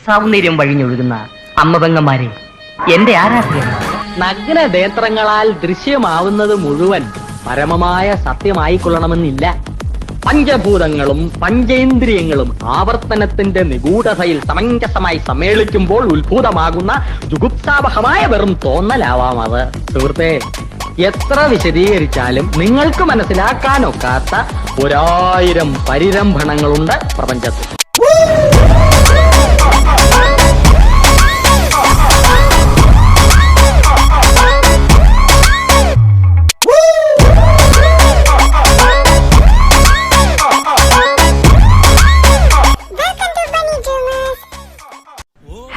സൗന്ദര്യം വഴിഞ്ഞൊഴുകുന്ന അമ്മപെങ്ങന്മാരെ, എന്റെ ആരാധ്യൻ. നഗ്ന നേത്രങ്ങളാൽ ദൃശ്യമാവുന്നത് മുഴുവൻ പരമമായ സത്യമായിക്കൊള്ളണമെന്നില്ല. പഞ്ചഭൂതങ്ങളും പഞ്ചേന്ദ്രിയങ്ങളും ആവർത്തനത്തിന്റെ നിഗൂഢതയിൽ സമഞ്ജസമായി സമ്മേളിക്കുമ്പോൾ ഉത്ഭൂതമാകുന്ന ജുഗുപ്സാവഹമായ വെറും തോന്നലാവാം അത്. സുഹൃത്തെ, എത്ര വിശദീകരിച്ചാലും നിങ്ങൾക്ക് മനസ്സിലാക്കാനൊക്കാത്ത 1000 പരിരംഭണങ്ങളുണ്ട് പ്രപഞ്ചത്തിൽ.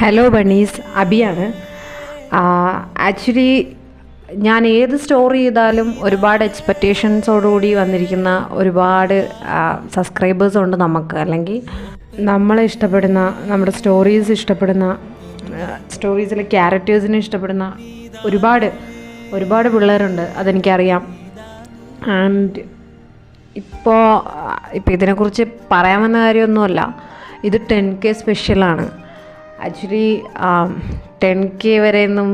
Hello bunnies, അബിയാണ്. ആക്ച്വലി ഞാൻ ഏത് സ്റ്റോറി ചെയ്താലും ഒരുപാട് എക്സ്പെക്റ്റേഷൻസോടുകൂടി വന്നിരിക്കുന്ന ഒരുപാട് സബ്സ്ക്രൈബേഴ്സ് ഉണ്ട് നമുക്ക്. അല്ലെങ്കിൽ നമ്മളെ ഇഷ്ടപ്പെടുന്ന, നമ്മുടെ സ്റ്റോറീസ് ഇഷ്ടപ്പെടുന്ന, സ്റ്റോറീസിലെ ക്യാരക്ടേഴ്സിനെ ഇഷ്ടപ്പെടുന്ന ഒരുപാട് പിള്ളേരുണ്ട്, അതെനിക്കറിയാം. ആൻഡ് ഇപ്പോൾ ഇതിനെക്കുറിച്ച് പറയാമെന്ന കാര്യമൊന്നുമല്ല. ഇത് 10K സ്പെഷ്യലാണ്. ആക്ച്വലി 10K വരെയൊന്നും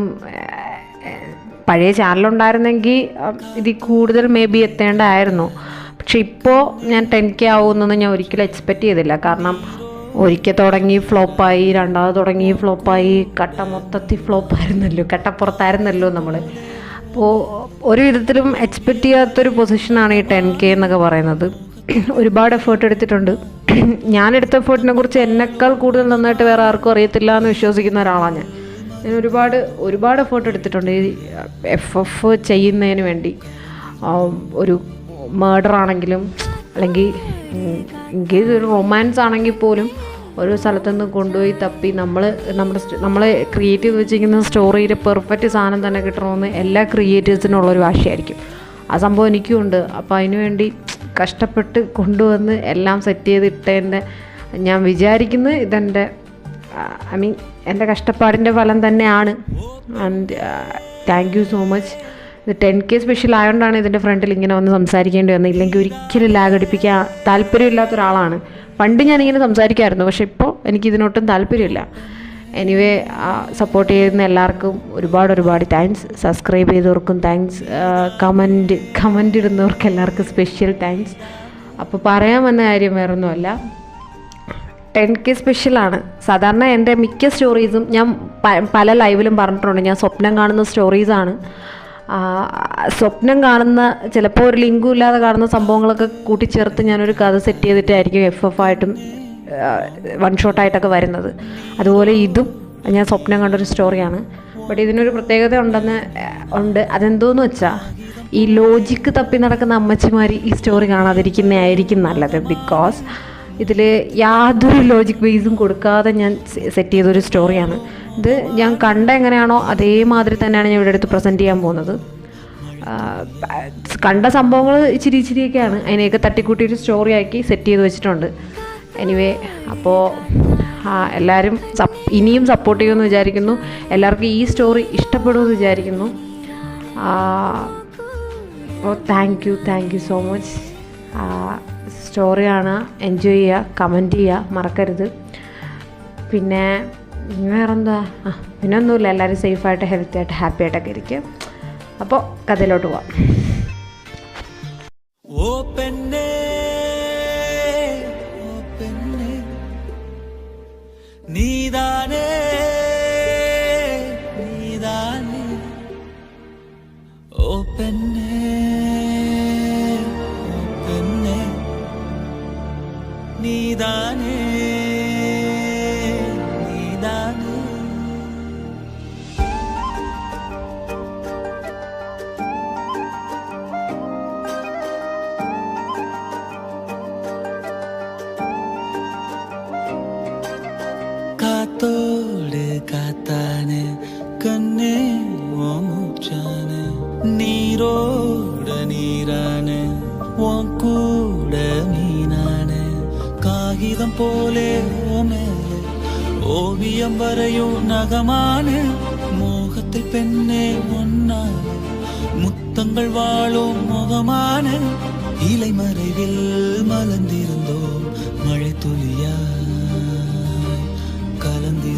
പഴയ ചാനലുണ്ടായിരുന്നെങ്കിൽ ഇതിൽ കൂടുതൽ മേ ബി എത്തേണ്ടായിരുന്നു. പക്ഷെ ഇപ്പോൾ ഞാൻ 10K ആവുമെന്നൊന്നും ഞാൻ ഒരിക്കലും എക്സ്പെക്റ്റ് ചെയ്തില്ല. കാരണം ഒരിക്കൽ തുടങ്ങി ഫ്ലോപ്പായി, രണ്ടാമത് തുടങ്ങി ഫ്ലോപ്പായി, മൊത്തത്തിൽ ഫ്ലോപ്പായിരുന്നല്ലോ, കട്ടപ്പുറത്തായിരുന്നല്ലോ നമ്മൾ. അപ്പോൾ ഒരു വിധത്തിലും എക്സ്പെക്റ്റ് ചെയ്യാത്തൊരു പൊസിഷനാണ് ഈ 10K എന്നൊക്കെ പറയുന്നത്. ഒരുപാട് എഫേർട്ട് എടുത്തിട്ടുണ്ട്. ഞാനെടുത്ത എഫേർട്ടിനെ കുറിച്ച് എന്നെക്കാൾ കൂടുതൽ നന്നായിട്ട് വേറെ ആർക്കും അറിയത്തില്ല എന്ന് വിശ്വസിക്കുന്ന ഒരാളാണ് ഞാൻ ഒരുപാട് എഫേർട്ട് എടുത്തിട്ടുണ്ട് ഈ FF ചെയ്യുന്നതിന് വേണ്ടി. ഒരു മർഡർ ആണെങ്കിലും, അല്ലെങ്കിൽ ഒരു റൊമാൻസ് ആണെങ്കിൽ പോലും ഓരോ സ്ഥലത്തുനിന്ന് കൊണ്ടുപോയി തപ്പി നമ്മളെ ക്രിയേറ്റ് ചെയ്ത് വെച്ചിരിക്കുന്ന സ്റ്റോറിയിൽ പെർഫെക്റ്റ് സാധനം തന്നെ കിട്ടണമെന്ന് എല്ലാ ക്രിയേറ്റേഴ്സിനുള്ളൊരു വാശിയായിരിക്കും. ആ സംഭവം എനിക്കും ഉണ്ട്. അപ്പോൾ അതിനുവേണ്ടി കഷ്ടപ്പെട്ട് കൊണ്ടുവന്ന് എല്ലാം സെറ്റ് ചെയ്തിട്ടതിൻ്റെ ഞാൻ വിചാരിക്കുന്നത് ഇതെൻ്റെ എൻ്റെ കഷ്ടപ്പാടിൻ്റെ ഫലം തന്നെയാണ്. And thank you so much. ഇത് 10K സ്പെഷ്യൽ ആയതുകൊണ്ടാണ് ഇതിൻ്റെ ഫ്രണ്ടിൽ ഇങ്ങനെ വന്ന് സംസാരിക്കേണ്ടി വന്നത്. ഇല്ലെങ്കിൽ ഒരിക്കലും ലാഗ് അടിപ്പിക്കാൻ താല്പര്യമില്ലാത്ത ഒരാളാണ്. പണ്ട് ഞാനിങ്ങനെ സംസാരിക്കുമായിരുന്നു, പക്ഷെ ഇപ്പോൾ എനിക്കിതിനൊട്ടും താല്പര്യമില്ല. എനിവേ, സപ്പോർട്ട് ചെയ്യുന്ന എല്ലാവർക്കും ഒരുപാട് താങ്ക്സ്. സബ്സ്ക്രൈബ് ചെയ്തവർക്കും താങ്ക്സ്. കമൻറ്റ് ഇടുന്നവർക്ക് എല്ലാവർക്കും സ്പെഷ്യൽ താങ്ക്സ്. അപ്പോൾ പറയാൻ വന്ന കാര്യം വേറൊന്നുമല്ല, 10K സ്പെഷ്യലാണ്. സാധാരണ എൻ്റെ മിക്ക സ്റ്റോറീസും ഞാൻ പല ലൈവിലും പറഞ്ഞിട്ടുണ്ട്, ഞാൻ സ്വപ്നം കാണുന്ന സ്റ്റോറീസാണ്. സ്വപ്നം കാണുന്ന, ചിലപ്പോൾ ഒരു ലിങ്കും ഇല്ലാതെ കാണുന്ന സംഭവങ്ങളൊക്കെ കൂട്ടിച്ചേർത്ത് ഞാനൊരു കഥ സെറ്റ് ചെയ്തിട്ടായിരിക്കും FF ആയിട്ടും 1 ഷോട്ടായിട്ടൊക്കെ വരുന്നത്. അതുപോലെ ഇതും ഞാൻ സ്വപ്നം കണ്ടൊരു സ്റ്റോറിയാണ്. ബട്ട് ഇതിനൊരു പ്രത്യേകത ഉണ്ട്. അതെന്തോന്ന് വെച്ചാൽ, ഈ ലോജിക്ക് തപ്പി നടക്കുന്ന അമ്മച്ചിമാർ ഈ സ്റ്റോറി കാണാതിരിക്കുന്നതായിരിക്കും നല്ലത്. ബിക്കോസ് ഇതിൽ യാതൊരു ലോജിക് ബേസും കൊടുക്കാതെ ഞാൻ സെറ്റ് ചെയ്തൊരു സ്റ്റോറിയാണ്. ഇത് ഞാൻ കണ്ട എങ്ങനെയാണോ അതേമാതിരി തന്നെയാണ് ഞാൻ ഇവിടെ എടുത്ത് പ്രസൻറ്റ് ചെയ്യാൻ പോകുന്നത്. കണ്ട സംഭവങ്ങൾ ഇച്ചിരിയൊക്കെയാണ്, അതിനെയൊക്കെ തട്ടിക്കൂട്ടിയൊരു സ്റ്റോറി ആക്കി സെറ്റ് ചെയ്ത് വെച്ചിട്ടുണ്ട്. എനിവേ, അപ്പോൾ എല്ലാവരും ഇനിയും സപ്പോർട്ട് ചെയ്യുമെന്ന് വിചാരിക്കുന്നു. എല്ലാവർക്കും ഈ സ്റ്റോറി ഇഷ്ടപ്പെടുമെന്ന് വിചാരിക്കുന്നു. അപ്പോൾ thank you so much. Story കാണുക, എൻജോയ് ചെയ്യുക, കമൻറ്റ് ചെയ്യുക മറക്കരുത്. പിന്നെ വേറെന്താ, പിന്നെ ഒന്നുമില്ല. എല്ലാവരും സേഫായിട്ട്, ഹെൽത്തി ആയിട്ട്, ഹാപ്പി ആയിട്ടൊക്കെ ഇരിക്കും. അപ്പോൾ കഥയിലോട്ട് പോവാം. നീതാനേ ഓ പെണ്ണേ, നീതാനേ കാത്തോട് കാത്താന് കണ്ണേ ഓമുച്ചാന് നീരോട് നീരാണ് ഓൻ കൂട മീനാണ് കാഹിതം പോലെ ഓമേലെ ഓവിയം വരയോ നഖമാണ് മോഹത്തിൽ പെണ്ണെ ഒന്നാണ് മുത്തങ്ങൾ വാളും മുഖമാണ് ഇலை மறைவில் மலர்ந்திருந்தோம் மழை துளியாய் கலந்தி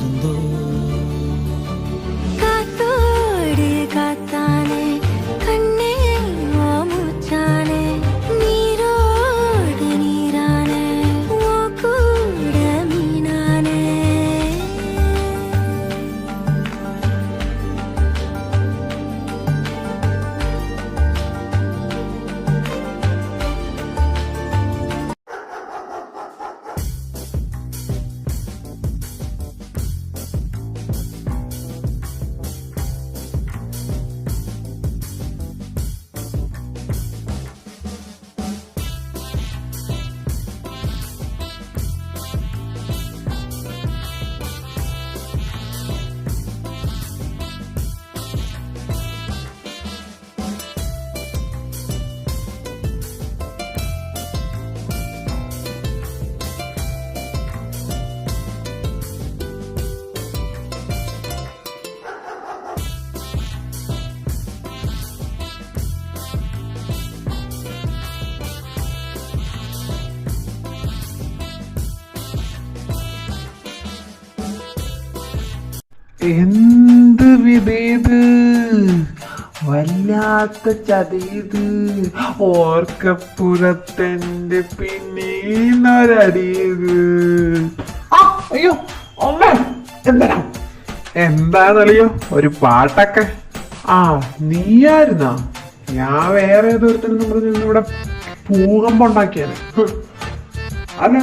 എന്ത് വിധേത്, വല്ലാത്ത ചതീത്, ഓർക്കപ്പുറത്തെന്റെ പിന്നീന്നൊരടിയത്. അയ്യോ അമ്മേ, എന്താണല്ലോ ഒരു പാട്ടൊക്കെ. നീയായിരുന്നാ? ഞാൻ വേറെ ഏതൊരുത്തരും ഇവിടെ ഭൂകമ്പം ഉണ്ടാക്കിയാണ്. അല്ല,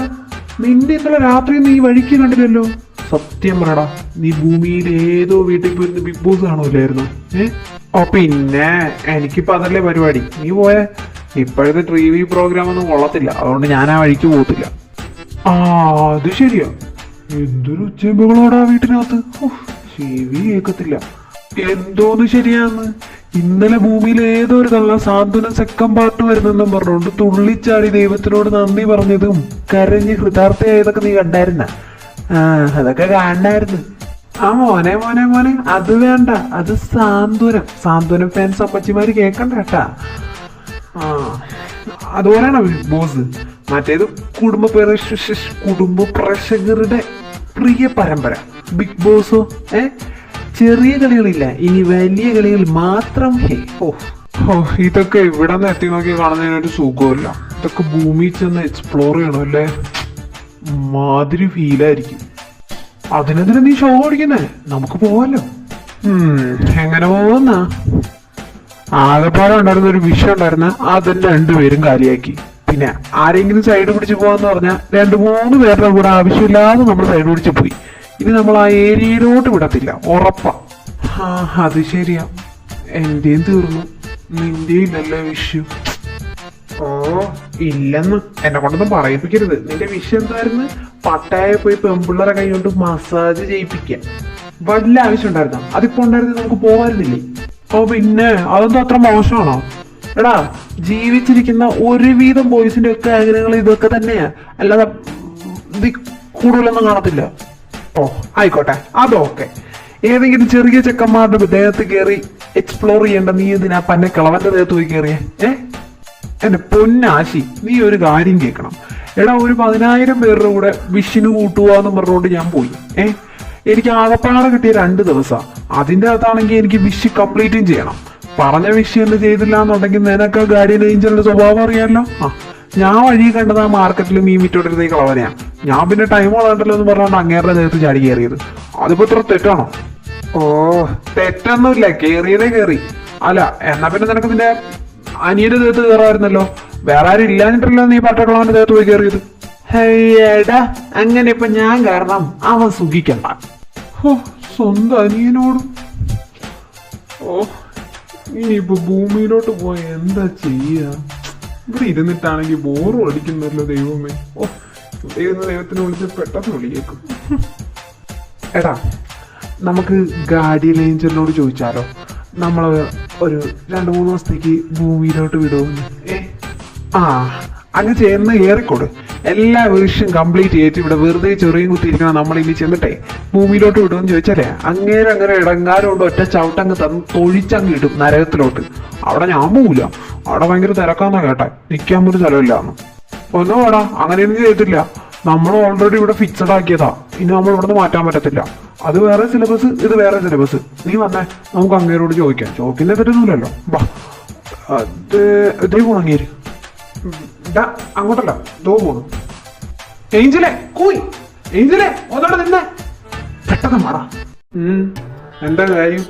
നിന്റെ ഇന്നലെ രാത്രി നീ വഴിക്ക് കണ്ടില്ലല്ലോ. സത്യം പറയടാ, നീ ഭൂമിയിൽ ഏതോ വീട്ടിൽ പോയിരുന്ന് ബിഗ് ബോസ് കാണൂലായിരുന്നു. പിന്നെ എനിക്കിപ്പോ അതല്ലേ പരിപാടി. നീ പോയ ഇപ്പോഴത്തെ TV പ്രോഗ്രാം ഒന്നും കൊള്ളത്തില്ല, അതുകൊണ്ട് ഞാൻ ആ വഴിക്ക് പോകത്തില്ല. അത് ശരിയാ. എന്തൊരു ഉച്ചമ്പകളോടാ വീട്ടിനകത്ത്, ചെവി കേൾക്കത്തില്ല. എന്തോന്ന് ശരിയാന്ന്, ഇന്നലെ ഭൂമിയിൽ ഏതോ ഒരു തള്ള സാന്ത്വനം സെക്കൻഡ് പാർട്ട് വരുന്നെന്നും പറഞ്ഞുകൊണ്ട് തുള്ളിച്ചാടി ദൈവത്തിനോട് നന്ദി പറഞ്ഞതും കരഞ്ഞ് ഹൃദാർത്ഥയായതൊക്കെ നീ കണ്ടായിരുന്ന? അതൊക്കെ കാണായിരുന്നു. മോനെ മോനെ മോനെ, അത് വേണ്ട, അത് സാന്ത്വനം ഫാൻസ് അപ്പച്ചിമാര് കേക്കണ്ട കേട്ടാ. അതുപോലെയാണ് ബിഗ് ബോസ്. മറ്റേത് കുടുംബ പ്രേക്ഷകരുടെ പ്രിയ പരമ്പര. ബിഗ് ബോസോ ചെറിയ കളികളില്ല, ഇനി വലിയ കളികൾ മാത്രം. ഇതൊക്കെ ഇവിടെ നിന്ന് എത്തി നോക്കി കാണുന്നതിനൊരു സുഖമില്ല. ഇതൊക്കെ ഭൂമിയിൽ ചെന്ന് എക്സ്പ്ലോർ ചെയ്യണമല്ലേ, മാതിരി ഫീലായിരിക്കും. അതിനെന്തിനാ നീ ഷോ ഓടിക്കുന്നേ? നമുക്ക് പോവാലോ. എങ്ങനെ പോകുന്ന? ആകെപ്പാടെ ഉണ്ടായിരുന്ന ഒരു വിഷയം ഉണ്ടായിരുന്ന അതിന്റെ രണ്ടുപേരും കാലിയാക്കി. പിന്നെ ആരെങ്കിലും സൈഡ് പിടിച്ച് പോവാന്ന് പറഞ്ഞാൽ 2-3 പേരുടെ കൂടെ ആവശ്യമില്ലാതെ നമ്മൾ സൈഡ് പിടിച്ച് പോയി. ഇനി നമ്മൾ ആ ഏരിയയിലോട്ട് വിടത്തില്ല, ഉറപ്പാ. അത് ശരിയാ, എന്റെയും തീർന്നു, നിന്റെയും ഇല്ലല്ലോ വിഷയം. ഇല്ലെന്ന് എന്നെ കൊണ്ടൊന്നും പറയിപ്പിക്കരുത്. നിന്റെ വിഷയം എന്തായിരുന്നു? പട്ടായ പോയി പെമ്പിള്ളേരെ കൈ കൊണ്ട് മസാജ് ചെയ്യിപ്പിക്കാൻ വല്ല ആവശ്യം ഉണ്ടായിരുന്നോ? അതിപ്പോ ഉണ്ടായിരുന്നു, നമുക്ക് പോവായിരുന്നില്ലേ? പിന്നെ അതൊന്നും അത്ര മോശമാണോ? എടാ, ജീവിച്ചിരിക്കുന്ന ഒരുവിധം ബോയ്സിന്റെ ഒക്കെ ആഗ്രഹങ്ങൾ ഇതൊക്കെ തന്നെയാ, അല്ലാതെ കൂടുതലൊന്നും കാണത്തില്ല. ആയിക്കോട്ടെ, അതൊക്കെ ഏതെങ്കിലും ചെറിയ ചെക്കന്മാരുടെ ദേഹത്ത് കയറി എക്സ്പ്ലോർ ചെയ്യേണ്ട നീ എന്തിനാ പന്നെ കിളവന്റെ ദേഹത്ത് പോയി കയറിയേ? എന്റെ പൊന്നാശി, നീ ഒരു കാര്യം കേൾക്കണം. എടാ, ഒരു 10,000 പേരുടെ കൂടെ വിഷിന് കൂട്ടുവാന്ന് പറഞ്ഞുകൊണ്ട് ഞാൻ പോയി. എനിക്ക് ആകപ്പാടെ കിട്ടിയ 2 ദിവസം. അതിന്റെ അകത്താണെങ്കിൽ എനിക്ക് വിഷ് കംപ്ലീറ്റും ചെയ്യണം. പറഞ്ഞ വിഷ് എന്ന് ചെയ്തില്ല എന്നുണ്ടെങ്കിൽ നിനക്ക് ഗാർഡിയൻ ഏഞ്ചലിന്റെ സ്വഭാവം അറിയാലോ. ഞാൻ വഴി കണ്ടത് ആ മാർക്കറ്റിൽ മീൻ വിറ്റോണ്ടിരുന്ന കളവനെയാ. ഞാൻ പിന്നെ ടൈം വളണ്ടല്ലോ എന്ന് പറഞ്ഞോണ്ട് അങ്ങേരുടെ ദേഹത്ത് ചാടി കയറിയത്. അതിപ്പോ ഇത്ര തെറ്റാണോ? തെറ്റൊന്നുമില്ല, കേറിയതേ കേറി. അല്ല, എന്നാ പിന്നെ നിനക്ക് നിന്റെ അനിയന്റെ ദേഹത്ത് കയറാമായിരുന്നല്ലോ. വേറെ ആരും ഇല്ലാഞ്ഞിട്ടല്ലോ നീ പട്ടക്കളവന്റെ ദേഹത്ത് പോയി കയറിയത്. ഹേടാ, അങ്ങനെ ഇപ്പൊ ഞാൻ കാരണം അവൻ സുഖിക്കണ്ട. സ്വന്തം അനിയനോടും. ഇനിയിപ്പോ ഭൂമിയിലോട്ട് പോയ എന്താ ചെയ്യാ? ഇവിടെ ഇരുന്നിട്ടാണെങ്കിൽ ബോറും അടിക്കുന്നല്ലോ. ദൈവമേ, ദൈവത്തിനെ വിളിച്ച് പെട്ടെന്ന് വിളിയേക്കും. എടാ, നമുക്ക് ഗാർഡിയൻ ഏഞ്ചലിനോട് ചോദിച്ചാലോ, നമ്മള് ഒരു 2-3 ദിവസത്തേക്ക് ഭൂമിയിലോട്ട് വിടുമെന്ന്. അങ്ങ് ചേർന്ന് ഏറിക്കോട്. എല്ലാ വിഷയം കംപ്ലീറ്റ് ചെയ്തിട്ട് ഇവിടെ വെറുതെ ചെറിയും കുത്തിയിരിക്കണം. നമ്മൾ ഇനി ചെന്നിട്ടേ ഭൂമിയിലോട്ട് വിടുമെന്ന് ചോദിച്ചാലേ അങ്ങനെ ഇടങ്ങാരോണ്ട് ഒറ്റ ചവിട്ടങ്ങ് തൊഴിച്ചങ്ങ് ഇടും നരകത്തിലോട്ട്. അവിടെ ഞാൻ പോവില്ല, അവിടെ ഭയങ്കര തിരക്കാന്നാ കേട്ടെ, നിൽക്കാൻ പോലും സ്ഥലമില്ലാന്ന്. ഒന്നും വേടാ, അങ്ങനെയൊന്നും ചെയ്തിട്ടില്ല. നമ്മൾ ഓൾറെഡി ഇവിടെ ഫിക്സഡ് ആക്കിയതാ. ഇനി നമ്മൾ ഇവിടെ നിന്ന് മാറ്റാൻ പറ്റത്തില്ല. അത് വേറെ സിലബസ്, ഇത് വേറെ സിലബസ്. നീ വന്നേ, നമുക്ക് അങ്ങേരോട് ചോദിക്കാം. ചോദിക്കുന്ന തെറ്റൊന്നുമില്ലല്ലോ. വാ, ദൈവം അങ്ങേര് അങ്ങോട്ടല്ല, ദോ പോണു. ഏഞ്ചലേ, കൂയ് ഏഞ്ചലേ, ഒന്നോടെ നിന്നെ പെട്ടെന്ന് മാറാ. എന്താ കാര്യം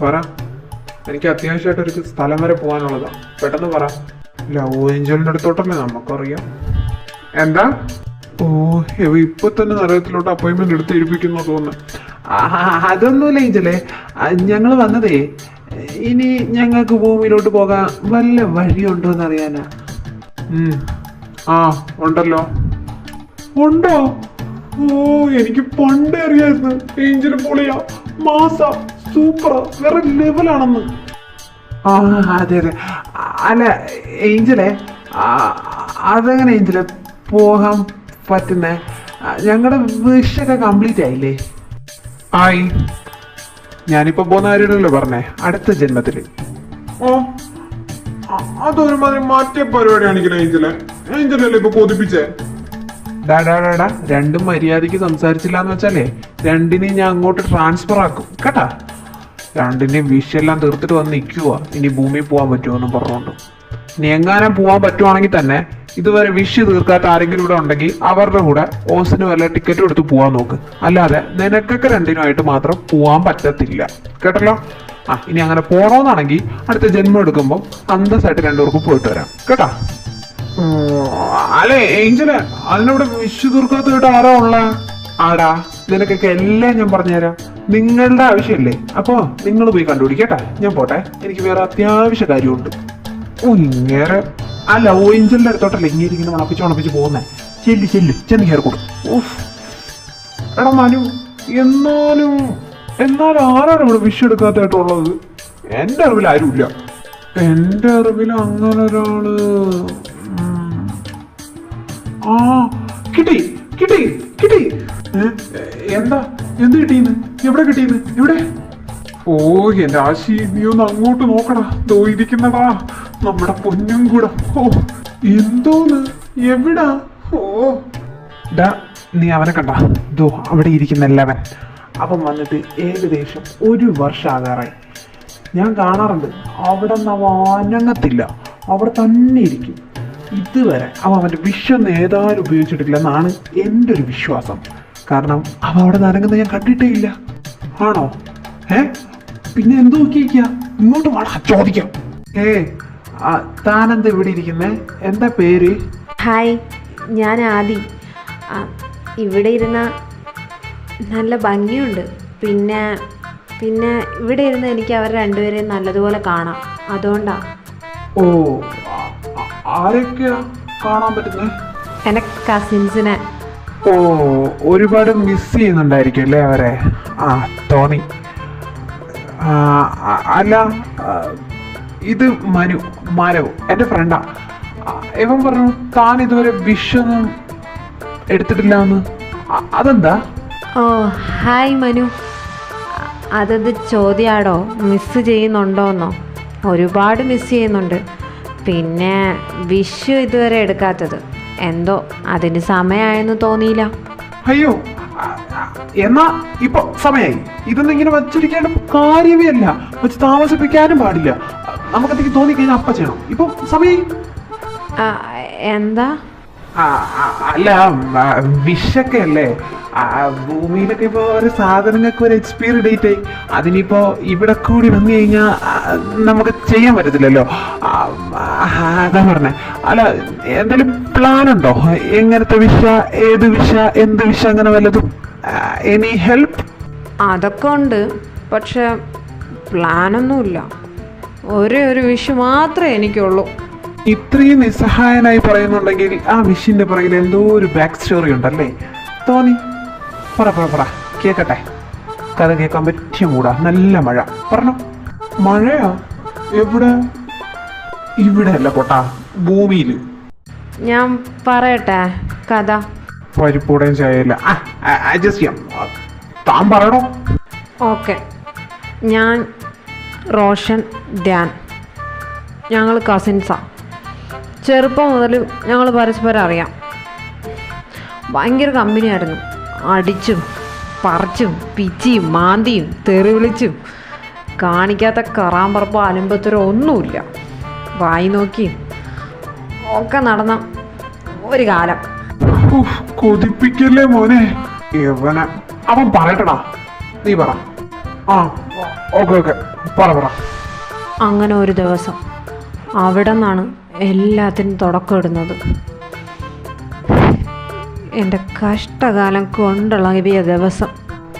പറ. എനിക്ക് അത്യാവശ്യമായിട്ടൊരു സ്ഥലം വരെ പോകാനുള്ളതാ, പെട്ടെന്ന് പറ. ലവ് ഏഞ്ചലിന്റെ അടുത്തോട്ടല്ലേ, നമുക്കറിയാം. എന്താ? ഇപ്പൊ തന്നെ നരകത്തിലോട്ട് അപ്പോയിന്റ്മെന്റ് എടുത്ത് ഇരിപ്പിക്കുന്നു തോന്നുന്നു. അതൊന്നുമില്ല ഏഞ്ചലേ, ഞങ്ങൾ വന്നതേ ഇനി ഞങ്ങൾക്ക് ഭൂമിയിലോട്ട് പോകാൻ വല്ല വഴിയുണ്ടോ എന്ന് അറിയാനാ. ഉണ്ടല്ലോ. ഉണ്ടോ? എനിക്ക് പണ്ടേ അറിയായിരുന്നു ഏഞ്ചല് പൊളിയാ, മാസ, സൂപ്പറാ, വേറെ ലെവലാണെന്ന്. അതെ. അല്ല ഏഞ്ചലെ, അതെങ്ങനെ ഏഞ്ചലെ പോകാൻ പറ്റുന്നേ? ഞങ്ങളുടെ വിഷയൊക്കെ കംപ്ലീറ്റ് ആയില്ലേ? ആയി. ഞാനിപ്പോ പോകുന്ന കാര്യമല്ലോ പറഞ്ഞേ, അടുത്ത ജന്മത്തില്. അതൊരുമാതിരി മാറ്റിയ പരിപാടിയാണെങ്കിലും ഏഞ്ചലല്ലേ ഇപ്പൊ കൊതിപ്പിച്ചേ. ഡാ രണ്ടും മര്യാദയ്ക്ക് സംസാരിച്ചില്ല എന്ന് വെച്ചാലേ രണ്ടിനെയും ഞാൻ അങ്ങോട്ട് ട്രാൻസ്ഫർ ആക്കും കേട്ടാ. രണ്ടിന്റെയും വിഷയെല്ലാം തീർത്തിട്ട് വന്ന് നിൽക്കുക. ഇനി ഭൂമിയിൽ പോകാൻ പറ്റുമോ പറഞ്ഞുകൊണ്ട്. ഇനി എങ്ങാനും പോകാൻ പറ്റുവാണെങ്കിൽ തന്നെ ഇതുവരെ വിഷ് തീർക്കാത്ത ആരെങ്കിലും ഇവിടെ ഉണ്ടെങ്കിൽ അവരുടെ കൂടെ ഓസിന് വല്ല ടിക്കറ്റും എടുത്ത് പോവാൻ നോക്ക്. അല്ലാതെ നിനക്കൊക്കെ രണ്ടിനുമായിട്ട് മാത്രം പോവാൻ പറ്റത്തില്ല കേട്ടല്ലോ. ഇനി അങ്ങനെ പോണോന്നാണെങ്കിൽ അടുത്ത ജന്മം എടുക്കുമ്പോൾ അന്തസ്സായിട്ട് രണ്ടുപേർക്കും പോയിട്ട് വരാം കേട്ടാ. അല്ലേ ഏഞ്ചല്, അതിനവിടെ വിഷു തീർക്കാത്തതായിട്ട് ആരാ ഉള്ള? ആടാ, നിനക്കൊക്കെ എല്ലാം ഞാൻ പറഞ്ഞുതരാം. നിങ്ങളുടെ ആവശ്യമില്ലേ? അപ്പൊ നിങ്ങൾ പോയി കണ്ടുപിടിക്കട്ടെ. ഞാൻ പോട്ടെ, എനിക്ക് വേറെ അത്യാവശ്യ കാര്യമുണ്ട്. ഇങ്ങേറെ അല്ല ഓയിഞ്ചലിന്റെ അടുത്തോട്ടല്ലേ ഇങ്ങനെ ഇരിക്കുന്ന മണപ്പിച്ച് പോകുന്നേ. ചെന്ന് കയറിക്കൂടും. എടാ മനു, എന്നാലും ആരാണ് ഇവിടെ വിഷ് എടുക്കാത്തായിട്ടുള്ളത്? എന്റെ അറിവിൽ ആരുമില്ല. എന്റെ അറിവിൽ അങ്ങനെ ഒരാള് കിട്ടി. എന്ത് കിട്ടീന്ന്? എവിടെ കിട്ടീന്ന്? എവിടെ? ഓ എന്റെ ആശി, നീ ഒന്ന് അങ്ങോട്ട് നോക്കടാ. ദോ ഇരിക്കുന്നടാ നമ്മുടെ പൊന്നും കൂടെ. ഓ എന്തോന്ന്? എവിടാ? ഓ ഡാ, നീ അവനെ കണ്ട? ദോ അവിടെ ഇരിക്കുന്ന എല്ലാവൻ. അവൻ വന്നിട്ട് ഏകദേശം 1 വർഷം ആകാറായി. ഞാൻ കാണാറുണ്ട്. അവിടെ നിന്ന് അവൻ അനങ്ങത്തില്ല, അവിടെ തന്നെ ഇരിക്കും. ഇതുവരെ അവൻ്റെ വിഷൊന്നും ഏതായാലും ഉപയോഗിച്ചിട്ടില്ല എന്നാണ് എൻ്റെ ഒരു വിശ്വാസം. കാരണം അവൻ അവിടെ നിന്ന് അനങ്ങുന്നത് ഞാൻ കണ്ടിട്ടേ ഇല്ല. ആണോ? പിന്നെ എന്തോ നോക്കിയിരിക്കുക? ഇങ്ങോട്ട് വേണം ചോദിക്കാം. താനെന്താ ഇവിടെ ഇരിക്കുന്നേ? എന്താ പേര്? ഹായ്, ഞാൻ ആദി. ഇവിടെ ഇരുന്ന നല്ല ഭംഗിയുണ്ട്. പിന്നെ ഇവിടെ ഇരുന്ന് എനിക്ക് അവർ രണ്ടുപേരെയും നല്ലതുപോലെ കാണാം. അതുകൊണ്ടാ. ഓ, ആരൊക്കെയാ കാണാൻ പറ്റുന്നേ? എന്റെ കസിൻസിനെ. ഓ, ഒരുപാട് മിസ് ചെയ്യുന്നുണ്ടായിരിക്കും അല്ലേ അവരെ? തോന്നി. അല്ല, ഇത് മാനവ് എൻ്റെ ഫ്രണ്ടാ. ഇവൻ പറഞ്ഞു താൻ ഇതുവരെ വിഷൊന്നും എടുത്തിട്ടില്ല എന്ന്. അതെന്താ? ഓ ഹായ് മനു, അതത് ചോദ്യാടോ. മിസ് ചെയ്യുന്നുണ്ടോന്നോ? ഒരുപാട് മിസ് ചെയ്യുന്നുണ്ട്. പിന്നെ വിഷു ഇതുവരെ എടുക്കാത്തത് എന്തോ അതിന് സമയമായെന്ന് തോന്നിയില്ല. അയ്യോ, എന്നാ ഇപ്പൊ സമയായി. ഇതൊന്നും ഇങ്ങനെ വച്ചിരിക്കാനും കാര്യമേ അല്ല, വെച്ച് താമസിപ്പിക്കാനും പാടില്ല. നമുക്കത്തേക്ക് തോന്നിക്കഴിഞ്ഞാൽ അപ്പ ചെയ്യണം. ഇപ്പൊ സമയായി. എന്താ? അല്ല, വിഷൊക്കെ അല്ലേ, ഭൂമിയിലൊക്കെ ഇപ്പൊ ഒരു സാധനങ്ങൾക്ക് ഒരു എക്സ്പയറി ഡേറ്റ് ആയി. അതിനിപ്പോ ഇവിടെ കൂടി വന്നു കഴിഞ്ഞാൽ നമുക്ക് ചെയ്യാൻ പറ്റത്തില്ലല്ലോ. അതാ പറഞ്ഞേ. അല്ല, എന്തെങ്കിലും പ്ലാൻ ഉണ്ടോ? എങ്ങനത്തെ വിഷ, ഏത് വിഷ, എന്ത് വിഷ, അങ്ങനെ വല്ലതും? Any help? അതൊക്കെ ഉണ്ട്, പക്ഷെ പ്ലാനൊന്നുമില്ല. ഒരേ ഒരു വിഷ് മാത്രമേ എനിക്കുള്ളൂ. ഇത്രയും നിസ്സഹായനായി പറയുന്നുണ്ടെങ്കിൽ ആ വിഷിന്റെ പുറകിൽ എന്തോ ഒരു ബാക്ക് സ്റ്റോറി ഉണ്ടല്ലേ? തോന്നി. പറ കേക്കട്ടെ. കഥ കേൾക്കാൻ പറ്റിയ മൂടാ. നല്ല മഴ. പറഞ്ഞോ. മഴയാ? എവിടെ? ഇവിടെ അല്ല പൊട്ടാ, ഭൂമിയില്. ഞാൻ പറയട്ടെ കഥ? പരിപ്പൂടെയും ചായയില്ല. അഡ്ജസ്റ്റ് ചെയ്യാം. താൻ പറയണോ? ഓക്കെ. ഞാൻ റോഷൻ, ധ്യാൻ, ഞങ്ങൾ കസിൻസാണ്. ചെറുപ്പം മുതൽ ഞങ്ങൾ പരസ്പരം അറിയാം. ഭയങ്കര കമ്പനിയായിരുന്നു. അടിച്ചും പറിച്ചും പിച്ചിയും മാന്തിയും തെറി വിളിച്ചും കാണിക്കാത്ത കറാമ്പറപ്പോ അലമ്പത്തരോ ഒന്നുമില്ല. വായി നോക്കിയും ഒക്കെ നടന്ന ഒരു കാലം. കൊതിപ്പിക്കല്ലേ മോനെ. അവൻ പറയട്ടടാ, നീ പറ. ഓക്കെ പറ. അങ്ങനെ ഒരു ദിവസം അവിടെ നിന്നാണ് എല്ലാത്തിനും തുടക്കം ഇടുന്നത്. എൻ്റെ കഷ്ടകാലം കൊണ്ടുളകിയ ദിവസം.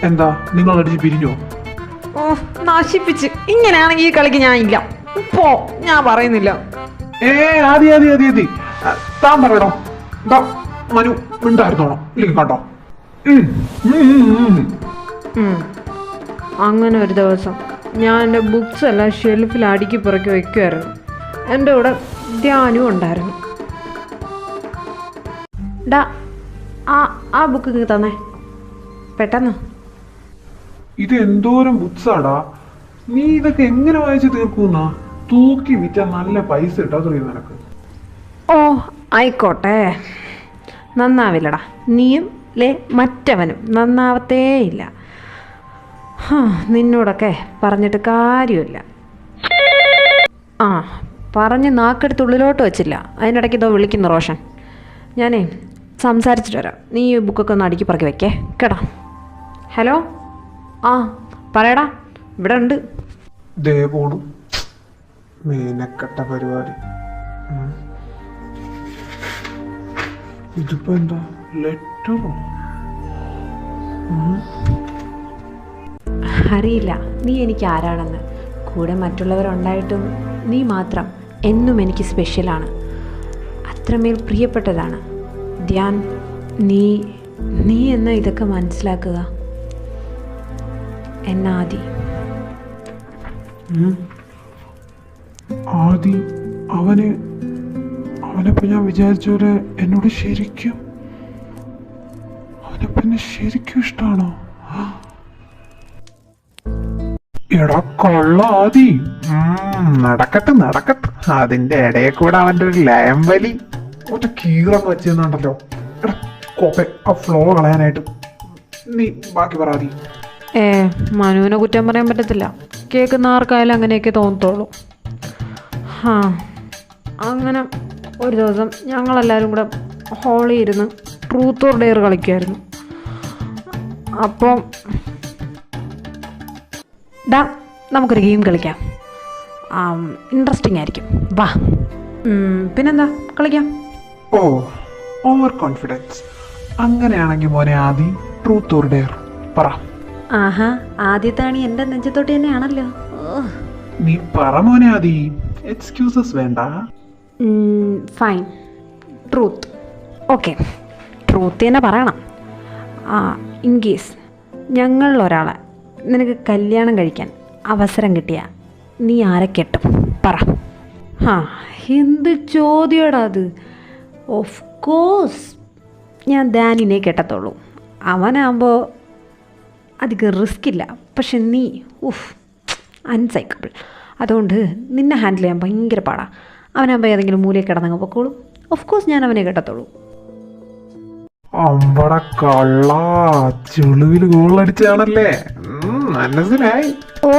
എന്താ നിങ്ങൾ അടിച്ച് പിരിഞ്ഞോ? ഓ, നശിപ്പിച്ച്. ഇങ്ങനെയാണെങ്കിൽ ഈ കളിക്ക് ഞാൻ ഇല്ല. പോ, ഞാൻ പറയുന്നില്ല. ആദ്യ താൻ പറയണോ? മനു ഉണ്ടായിരുന്നോണോ? ഇല്ലെങ്കിൽ കണ്ടോ? അങ്ങനെ ഒരു ദിവസം ഞാൻ എൻ്റെ ബുക്സ് എല്ലാം ഷെൽഫിൽ അടുക്കി പുറക്കി വയ്ക്കുമായിരുന്നു. എൻ്റെ കൂടെ ധ്യാനും ഉണ്ടായിരുന്നു. ഡാ, ആ ബുക്ക് നീ തന്നെ പെട്ടെന്ന്. ഇത് എന്തോരം ബുക്സാടാ. നീ ഇതൊക്കെ എങ്ങനെ വായിച്ച് തീർക്കുന്ന? തൂക്കി വിറ്റാ നല്ല പൈസ കിട്ടാ നിനക്ക്. ഓ ആയിക്കോട്ടെ. നന്നാവില്ലടാ. നീയും മറ്റവനും നന്നാവത്തേയില്ല. നിന്നോടൊക്കെ പറഞ്ഞിട്ട് കാര്യമില്ല. ആ, പറഞ്ഞ് നാക്കെടുത്തുള്ളിലോട്ട് വെച്ചില്ല. അതിനിടയ്ക്ക് ഇതോ വിളിക്കുന്നു റോഷൻ. ഞാനേ സംസാരിച്ചിട്ട് വരാം. നീ ഈ ബുക്കൊക്കെ ഒന്ന് അടുക്കി പറക്കി വെക്കേ കേടാ. ഹലോ, ആ പറയടാ, ഇവിടെ ഉണ്ട്. ദേ പോണു മീനക്കട്ട പരിപാടി. ഇതിപ്പോ എന്താ ലെറ്ററോ? അറിയില്ല നീ എനിക്ക് ആരാണെന്ന്. കൂടെ മറ്റുള്ളവരുണ്ടായിട്ടും നീ മാത്രം എന്നും എനിക്ക് സ്പെഷ്യലാണ്. അത്രമേൽ പ്രിയപ്പെട്ടതാണ്. ധ്യാൻ, നീ എന്നാ ഇതൊക്കെ മനസ്സിലാക്കുക? എന്നാദി ആദി അവനെപ്പോ ഞാൻ വിചാരിച്ച പോലെ എന്നോട് ശരിക്കും ഇഷ്ടാണോ? എടാ കൊള്ള ആദി. നടക്കട്ടെ. അതിന്റെ ഇടയിൽ കൂടെ അവന്റെ ഒരു ലയം വലി ഒരു കീറന്ന് വെച്ചെന്നുണ്ടല്ലോ. എടാ കോപ്പെ, ആ ഫ്ലോ കളയാനായിട്ട് നീ ബാക്കി പറയാതി. മനുവിനെ കുറ്റം പറയാൻ പറ്റത്തില്ല. കേൾക്കുന്ന ആർക്കായാലും അങ്ങനെയൊക്കെ തോന്നത്തുള്ളൂ. അങ്ങനെ ഒരു ദിവസം ഞങ്ങളെല്ലാവരും കൂടെ ഹോളിൽ ഇരുന്ന് ട്രൂത്ത് ഓർ ഡെയർ കളിക്കുമായിരുന്നു. അപ്പോൾ നമുക്കൊരു ഗെയിം കളിക്കാം. ഇൻട്രസ്റ്റിംഗ് ആയിരിക്കും. വാ. പിന്നെന്താ, കളിക്കാം. ഓ, ഓവർ കോൺഫിഡൻസ്. അങ്ങനെയാണെങ്കിൽ മോനെ ആദി ട്രൂത്ത് ഓർ ഡെയർ പറ. ആഹാ, ആദ്യത്താണ് എൻ്റെ നെഞ്ചത്തോട്ട് തന്നെയാണല്ലോ. നീ പറ മോനെ ആദി, എക്സ്ക്യൂസസ് വേണ്ട. Fine, truth. ഓക്കെ, ട്രൂത്ത് തന്നെ പറയണം. ഇൻ കേസ് ഞങ്ങളിൽ ഒരാളെ നിനക്ക് കല്യാണം കഴിക്കാൻ അവസരം കിട്ടിയ നീ ആരെ കെട്ടും പറ. എന്ത് ചോദ്യടാ അത്. ഓഫ് കോഴ്സ് ഞാൻ ഡാനിനെ കെട്ടത്തുള്ളൂ. അവനാകുമ്പോൾ അധികം റിസ്ക് ഇല്ല. പക്ഷെ നീ അൺസൈക്കബിൾ. അതുകൊണ്ട് നിന്നെ ഹാൻഡിൽ ചെയ്യാൻ ഭയങ്കര പാടാ. അവനാകുമ്പോൾ ഏതെങ്കിലും മൂലയിൽ കിടന്നങ്ങ് പൊക്കോളും. ഓഫ് കോഴ്സ് ഞാൻ അവനെ കെട്ടത്തുള്ളൂ. അമ്പട കള്ള, ചുളുവിൽ ഗോളടിച്ചാണല്ലേ, മനസ്സിലായി. ഓ,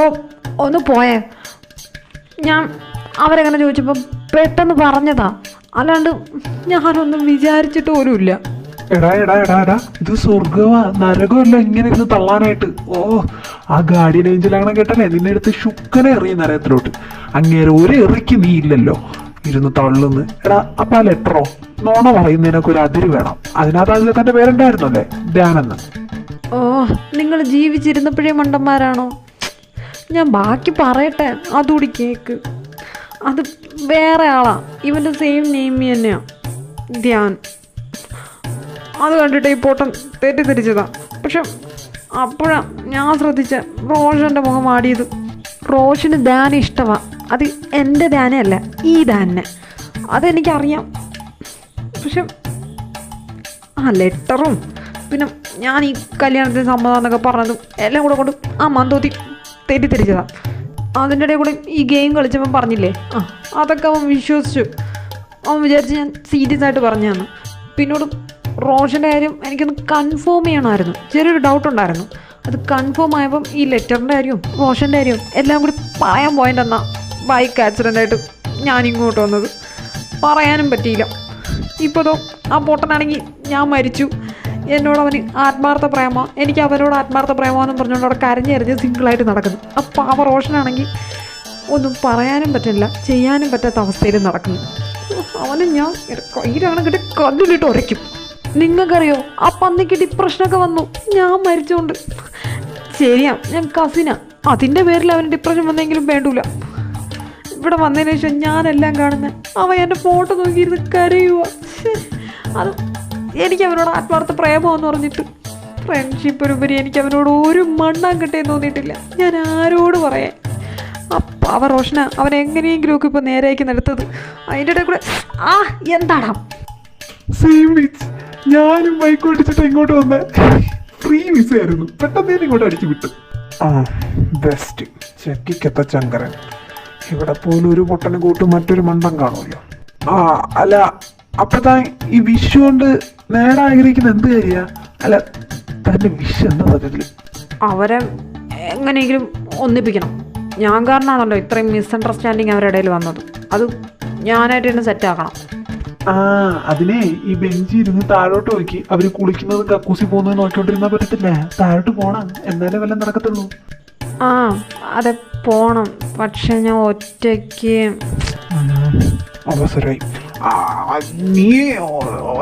ഒന്ന് പോയേ. ഞാൻ അവരെങ്ങനെ ചോദിച്ചപ്പോൾ പെട്ടെന്ന് പറഞ്ഞതാ, അല്ലാണ്ട് ഞാനൊന്നും വിചാരിച്ചിട്ട് പോലുമില്ല. എടാ ഇത് സ്വർഗമാ നരകമല്ല ഇങ്ങനെ ഇരുന്ന് തള്ളാനായിട്ട്. ഓ, ആ ഗാർഡിയൻ ഏഞ്ചലാണ് കേട്ടല്ലേ നിന്നെ എടുത്ത് ശുക്കനെ എറിയും നരകത്തിലോട്ട്. അങ്ങേരെ ഒരു എറിക്ക് നീ ഇല്ലല്ലോ, ഇരുന്ന് തള്ളുന്ന്. എടാ അപ്പൊ ആ ലെറ്ററോ? നോണ പറയുന്നതിനൊക്കെ ഒരു അതിര് വേണം. അതിനകത്ത് തന്റെ പേരുണ്ടായിരുന്നല്ലേ, ധ്യാനെന്ന്. ഓ, നിങ്ങൾ ജീവിച്ചിരുന്നപ്പോഴേ മണ്ടന്മാരാണോ? ഞാൻ ബാക്കി പറയട്ടെ, അതുകൂടി കേക്ക്. അത് വേറെ ആളാ, ഇവൻ്റെ സെയിം നെയിം തന്നെയാ, ധ്യാൻ. അത് കണ്ടിട്ട് ഈ പൊട്ടൻ തെറ്റിദ്ധരിച്ചതാ. പക്ഷെ അപ്പോഴാ ഞാൻ ശ്രദ്ധിച്ച റോഷൻ്റെ മുഖം ആടിയത്. റോഷന് ധ്യാന ഇഷ്ടമാണ്. അത് എൻ്റെ ധ്യാനല്ല, ഈ ധ്യാനെ. അതെനിക്കറിയാം. പക്ഷെ ലെറ്ററും പിന്നെ ഞാൻ ഈ കല്യാണത്തിന് സമ്മതം എന്നൊക്കെ പറഞ്ഞതും എല്ലാം കൂടെ കൊണ്ട് ആ മന്തോത്തി തെറ്റിദ്ധരിച്ചതാ. അതിൻ്റെ ഇടയിൽ കൂടെ ഈ ഗെയിം കളിച്ചപ്പോൾ പറഞ്ഞില്ലേ, അതൊക്കെ അവൻ വിശ്വസിച്ചു. അവൻ വിചാരിച്ച് ഞാൻ സീരിയസ് ആയിട്ട് പറഞ്ഞാന്ന്. പിന്നോട് റോഷൻ്റെ കാര്യം എനിക്കൊന്ന് കൺഫേം ചെയ്യണമായിരുന്നു. ചെറിയൊരു ഡൗട്ട് ഉണ്ടായിരുന്നു. അത് കൺഫേം ആയപ്പം ഈ ലെറ്ററിൻ്റെ കാര്യവും റോഷൻ്റെ കാര്യവും എല്ലാം കൂടി പറയാൻ പോയിട്ടെന്നാ ബൈക്ക് ആക്സിഡൻ്റായിട്ട് ഞാൻ ഇങ്ങോട്ട് വന്നത്. പറയാനും പറ്റിയില്ല. ഇപ്പോഴോ ആ പൊട്ടനാണെങ്കിൽ ഞാൻ മരിച്ചു, എന്നോട് അവന് ആത്മാർത്ഥ പ്രേമ, എനിക്ക് അവനോട് ആത്മാർത്ഥ പ്രേമമെന്നും പറഞ്ഞുകൊണ്ട് അവിടെ കരഞ്ഞെറിഞ്ഞ് സിംഗിളായിട്ട് നടക്കുന്നു. അപ്പം ആ റോഷനാണെങ്കിൽ ഒന്നും പറയാനും പറ്റില്ല, ചെയ്യാനും പറ്റാത്ത അവസ്ഥയിൽ നടക്കുന്നു. അവനെ ഞാൻ കയ്യിലാണെങ്കിൽ കല്ലിലിട്ട് ഉരയ്ക്കും. നിങ്ങൾക്കറിയോ, ആ പന്നിക്ക് ഡിപ്രഷനൊക്കെ വന്നു ഞാൻ മരിച്ചുകൊണ്ട്. ശരിയാ, ഞാൻ കസിനാ, അതിൻ്റെ പേരിൽ അവന് ഡിപ്രഷൻ വന്നെങ്കിലും വേണ്ടൂല. ഇവിടെ വന്നതിന് ശേഷം ഞാനെല്ലാം കാണുന്നത് അവൻ എൻ്റെ ഫോട്ടോ നോക്കിയിരുന്ന് കരയുക. അത് എനിക്ക് അവനോട് ആത്മാർത്ഥ പ്രേമമെന്ന് പറഞ്ഞിട്ട് ഫ്രണ്ട്ഷിപ്പിനുപരി എനിക്ക് അവനോട് ഒരു മണ്ണാങ്കട്ടേന്ന് തോന്നിയിട്ടില്ല. ഞാൻ ആരോട് പറയാൻ? അപ്പം അവൻ റോഷന അവൻ എങ്ങനെയെങ്കിലും ഒക്കെ ഇപ്പോൾ നേരെയാക്കി നടത്തത്. അതിൻ്റെ ഇടയിൽ കൂടെ എന്താടാ ഞാനും ബൈക്ക് ഓടിച്ചിട്ട് ഇങ്ങോട്ട് വന്നേ. ഫ്രീ വിസ ആയിരുന്നു, പെട്ടെന്ന് ഇങ്ങോട്ട് അടിച്ചു വിട്ടു. ബെസ്റ്റ് ചെക്കിക്കത്ത ചങ്കരൻ. ഇവിടെ പോലും ഒരു പൊട്ടനും കൂട്ടും മറ്റൊരു മണ്ടം കാണുമല്ലോ. അല്ല അപ്പൊ താൻ ഈ വിഷു കൊണ്ട് നേടാൻ ആഗ്രഹിക്കുന്ന എന്ത് കാര്യ? അല്ല, തന്റെ വിഷയം എന്താ സത്യത്തില്? അവരെ എങ്ങനെയെങ്കിലും ഒന്നിപ്പിക്കണം. ഞാൻ കാരണമാണല്ലോ ഇത്രയും മിസ്അണ്ടർസ്റ്റാൻഡിങ് അവരുടെ ഇടയിൽ വന്നത്. അത് ഞാനായിട്ട് തന്നെ സെറ്റാക്കണം. ആ, അതിനെ ഈ ബെഞ്ചിൽ ഇരുന്ന് താഴോട്ട് നോക്കി അവര് കുളിക്കുന്നതും കക്കൂസി പോകുന്നതും നോക്കിക്കൊണ്ടിരുന്നാ പറ്റത്തില്ല. താഴോട്ട് പോണം, എന്നാലേ വല്ലതും നടക്കത്തുള്ളൂ. ആ അതെ പോണം, പക്ഷെ ഞാൻ ഒറ്റയ്ക്ക്. അവസരമായി. നീ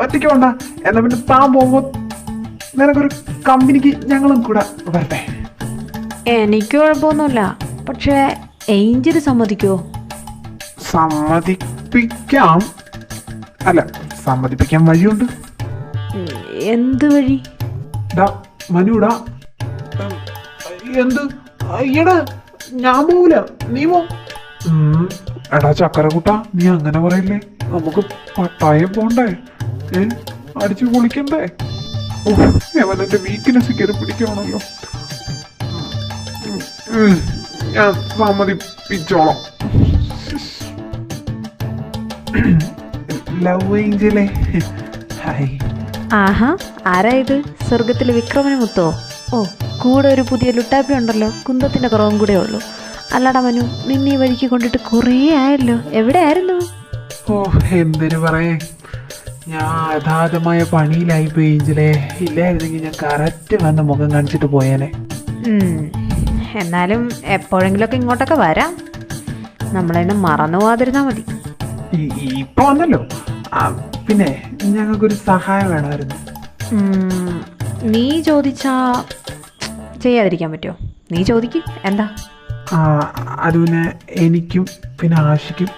ഒറ്റയ്ക്ക് വേണ്ട, എന്നാ പിന്നെ താൻ പോകുമ്പോ നിനക്കൊരു കമ്പനിക്ക് ഞങ്ങളും കൂടെ വരട്ടെ. എനിക്ക് കുഴപ്പമൊന്നുമില്ല, പക്ഷേ ഏഞ്ചൽ സമ്മതിക്കുമോ? സമ്മതിപ്പിക്കാം. അല്ല, സമ്മതിപ്പിക്കാൻ വഴിയുണ്ട്. എന്ത് വഴി? മനുടാ. എന്ത്? എടാ, ഞാൻ പോവില്ല, നീ പോ. എടാ ചക്കരക്കുട്ട, നീ അങ്ങനെ പറയില്ലേ. നമുക്ക് പട്ടായം പോണ്ടേ? അടിച്ചു പൊളിക്കണ്ടേ? അവനെന്റെ വീക്ക്നെസ് കയറി പിടിക്കണമല്ലോ. ഞാൻ സമ്മതിപ്പിച്ചോളാം. Love ഏഞ്ചലേ, hi. ആഹാ, ആരാ ഇത്? സ്വർഗത്തിലെ വിക്രമന് മുത്തോ? ഓ, കൂടെ ഒരു പുതിയ ലുട്ടാപ്പി ഉണ്ടല്ലോ, കുന്തത്തിന്റെ കുറവും കൂടെ ഉള്ളൂ. അല്ലടാ മനു, നിന്നെ ഈ വഴിക്ക് കൊണ്ടിട്ട് കുറേ ആയല്ലോ, എവിടെയായിരുന്നു? ഓ, എന്തിനു പറയേ, ഞാൻ അഗാധമായ പണിയിലായിപ്പോയി ഏഞ്ചലേ. ഇല്ലായിരുന്നെങ്കിൽ ഞാൻ കറക്റ്റ് വന്ന് മുഖം കാണിച്ചിട്ട് പോയേനെ. എന്നാലും എപ്പോഴെങ്കിലുമൊക്കെ ഇങ്ങോട്ടൊക്കെ വരാം. നമ്മളതിനെ മറന്നു പോകാതിരുന്നാ മതി. ഇപ്പൊ വന്നല്ലോ. പിന്നെ ഞങ്ങൾക്കൊരു സഹായം വേണമായിരുന്നു. നീ ചോദിച്ചാ ചെയ്യാതിരിക്കാൻ പറ്റുമോ? നീ ചോദിക്ക്, എന്താ? അത് പിന്നെ എനിക്കും പിന്നെ ആഷിക്കും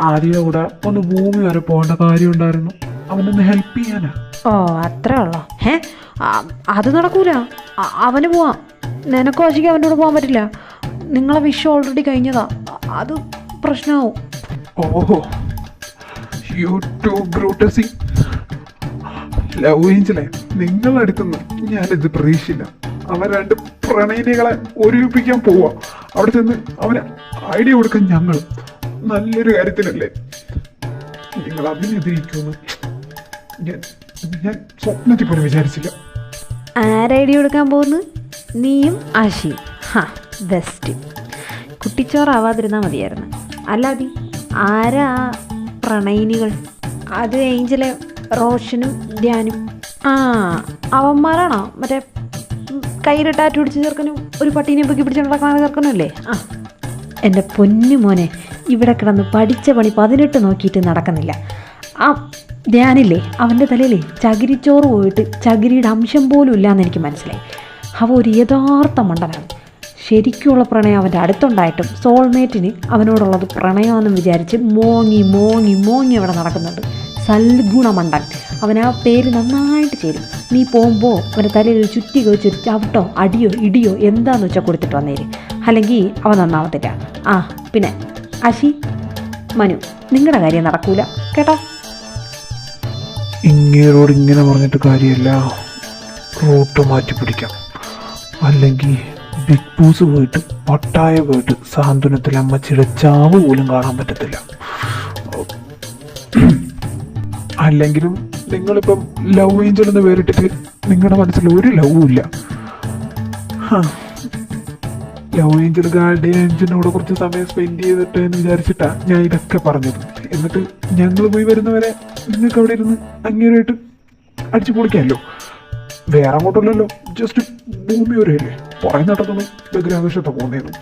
ആദ്യം കൂടെ ഒന്ന് ഭൂമി വരെ പോകേണ്ട കാര്യം ഉണ്ടായിരുന്നു. അവനൊന്ന് ഹെൽപ്പ് ചെയ്യാനാ. ഓ, അത്രേ ഉള്ളോ? അത് നടക്കൂല. അവന് പോവാം. നിനക്കോ ആഷിക്ക് അവൻ്റെ കൂടെ പോകാൻ പറ്റില്ല. നിങ്ങളെ വിഷ് ഓൾറെഡി കഴിഞ്ഞതാ, അത് പ്രശ്നമാവും. ഓഹോ, യൂട്യൂബ് ബ്രൂട്ടസി. ലവ് ഏഞ്ചലേ, നിങ്ങളടുത്തുനിന്ന് ഞാനിത് പ്രതീക്ഷിച്ചില്ല. അവൻ രണ്ട് പ്രണയിനികളെ ഒരുമിപ്പിക്കാൻ പോവാ. അവിടെ ചെന്ന് അവന് ഐഡിയ കൊടുക്കാൻ ഞങ്ങൾ നല്ലൊരു കാര്യത്തിനല്ലേ. നിങ്ങൾ അതിനെതിരിക്കുമെന്ന് ഞാൻ സ്വപ്നത്തിൽ പോലും വിചാരിച്ചില്ല. ആരൈഡിയ കൊടുക്കാൻ പോകുന്നു? നീയും ആഷിയും? ബെസ്റ്റ്. കുട്ടിച്ചോറാവാതിരുന്നാൽ മതിയായിരുന്നു. അല്ലാതെ ആരാ പ്രണയിനികൾ? അത് ഏഞ്ചലെ, റോഷനും ധ്യാനും. അവന്മാരാണോ മറ്റേ കയ്യിലിട്ടാറ്റ് പിടിച്ച ചെറുക്കനും ഒരു പട്ടീനെ പൊക്കി പിടിച്ച് നടക്കുന്ന ചെറുക്കനല്ലേ? എൻ്റെ പൊന്നു മോനെ, ഇവിടെ കിടന്ന് പഠിച്ച പണി 18 നോക്കിയിട്ട് നടക്കുന്നില്ല. ആ ധ്യാനില്ലേ, അവൻ്റെ തലയിലേ ചകിരിച്ചോറ് പോയിട്ട് ചകിരിയുടെ അംശം പോലും ഇല്ലയെന്ന് എനിക്ക് മനസ്സിലായി. അവ ഒരു യഥാർത്ഥ മണ്ടനാണ്. ശരിക്കുള്ള പ്രണയം അവൻ്റെ അടുത്തുണ്ടായിട്ടും സോൾമേറ്റിന് അവനോടുള്ളത് പ്രണയമെന്നും വിചാരിച്ച് മോങ്ങി മോങ്ങി മോങ്ങി അവിടെ നടക്കുന്നുണ്ട്. സൽഗുണമണ്ടൻ. അവൻ ആ പേര് നന്നായിട്ട് ചേരും. നീ പോകുമ്പോൾ അവൻ്റെ തലയിൽ ചുറ്റി വെച്ചൊരു ചവിട്ടോ അടിയോ ഇടിയോ എന്താണെന്ന് വെച്ചാൽ കൊടുത്തിട്ട് വന്നേര്, അല്ലെങ്കിൽ അവൻ നന്നാവത്തില്ല. പിന്നെ ആഷി, മനു, നിങ്ങളുടെ കാര്യം നടക്കൂല കേട്ടോ. ഇങ്ങേരോട് ഇങ്ങനെ പറഞ്ഞിട്ട് കാര്യമല്ല, റൂട്ട് മാറ്റി പിടിക്കാം. അല്ലെങ്കിൽ ബിഗ് ബോസ് പോയിട്ട് പട്ടായ പോയിട്ട് സാന്ത്വനത്തിൽ അമ്മച്ചിയുടെ ചാവ് പോലും കാണാൻ പറ്റത്തില്ല. അല്ലെങ്കിലും നിങ്ങളിപ്പം ലവ് ഏഞ്ചൽ എന്ന് പേരിട്ടിട്ട് നിങ്ങളുടെ മനസ്സിൽ ഒരു ലവും ഇല്ല. ലവ് ഏഞ്ചൽ ഗാർഡിയൻ ഏഞ്ചലിൻ്റെ കൂടെ കുറച്ച് സമയം സ്പെൻഡ് ചെയ്തിട്ട് എന്ന് വിചാരിച്ചിട്ടാ ഞാൻ ഇതൊക്കെ പറഞ്ഞത്. എന്നിട്ട് ഞങ്ങൾ പോയി വരുന്നവരെ നിങ്ങൾക്ക് അവിടെ ഇരുന്ന് അങ്ങേരായിട്ട് അടിച്ചു പൊളിക്കാമല്ലോ. വേറെ അങ്ങോട്ടല്ലല്ലോ, ജസ്റ്റ് ഭൂമി വരെയല്ലേ. പുറകെ നടത്തുന്നു ബഹിരാകാശത്തെ പോകുന്നേന്നു.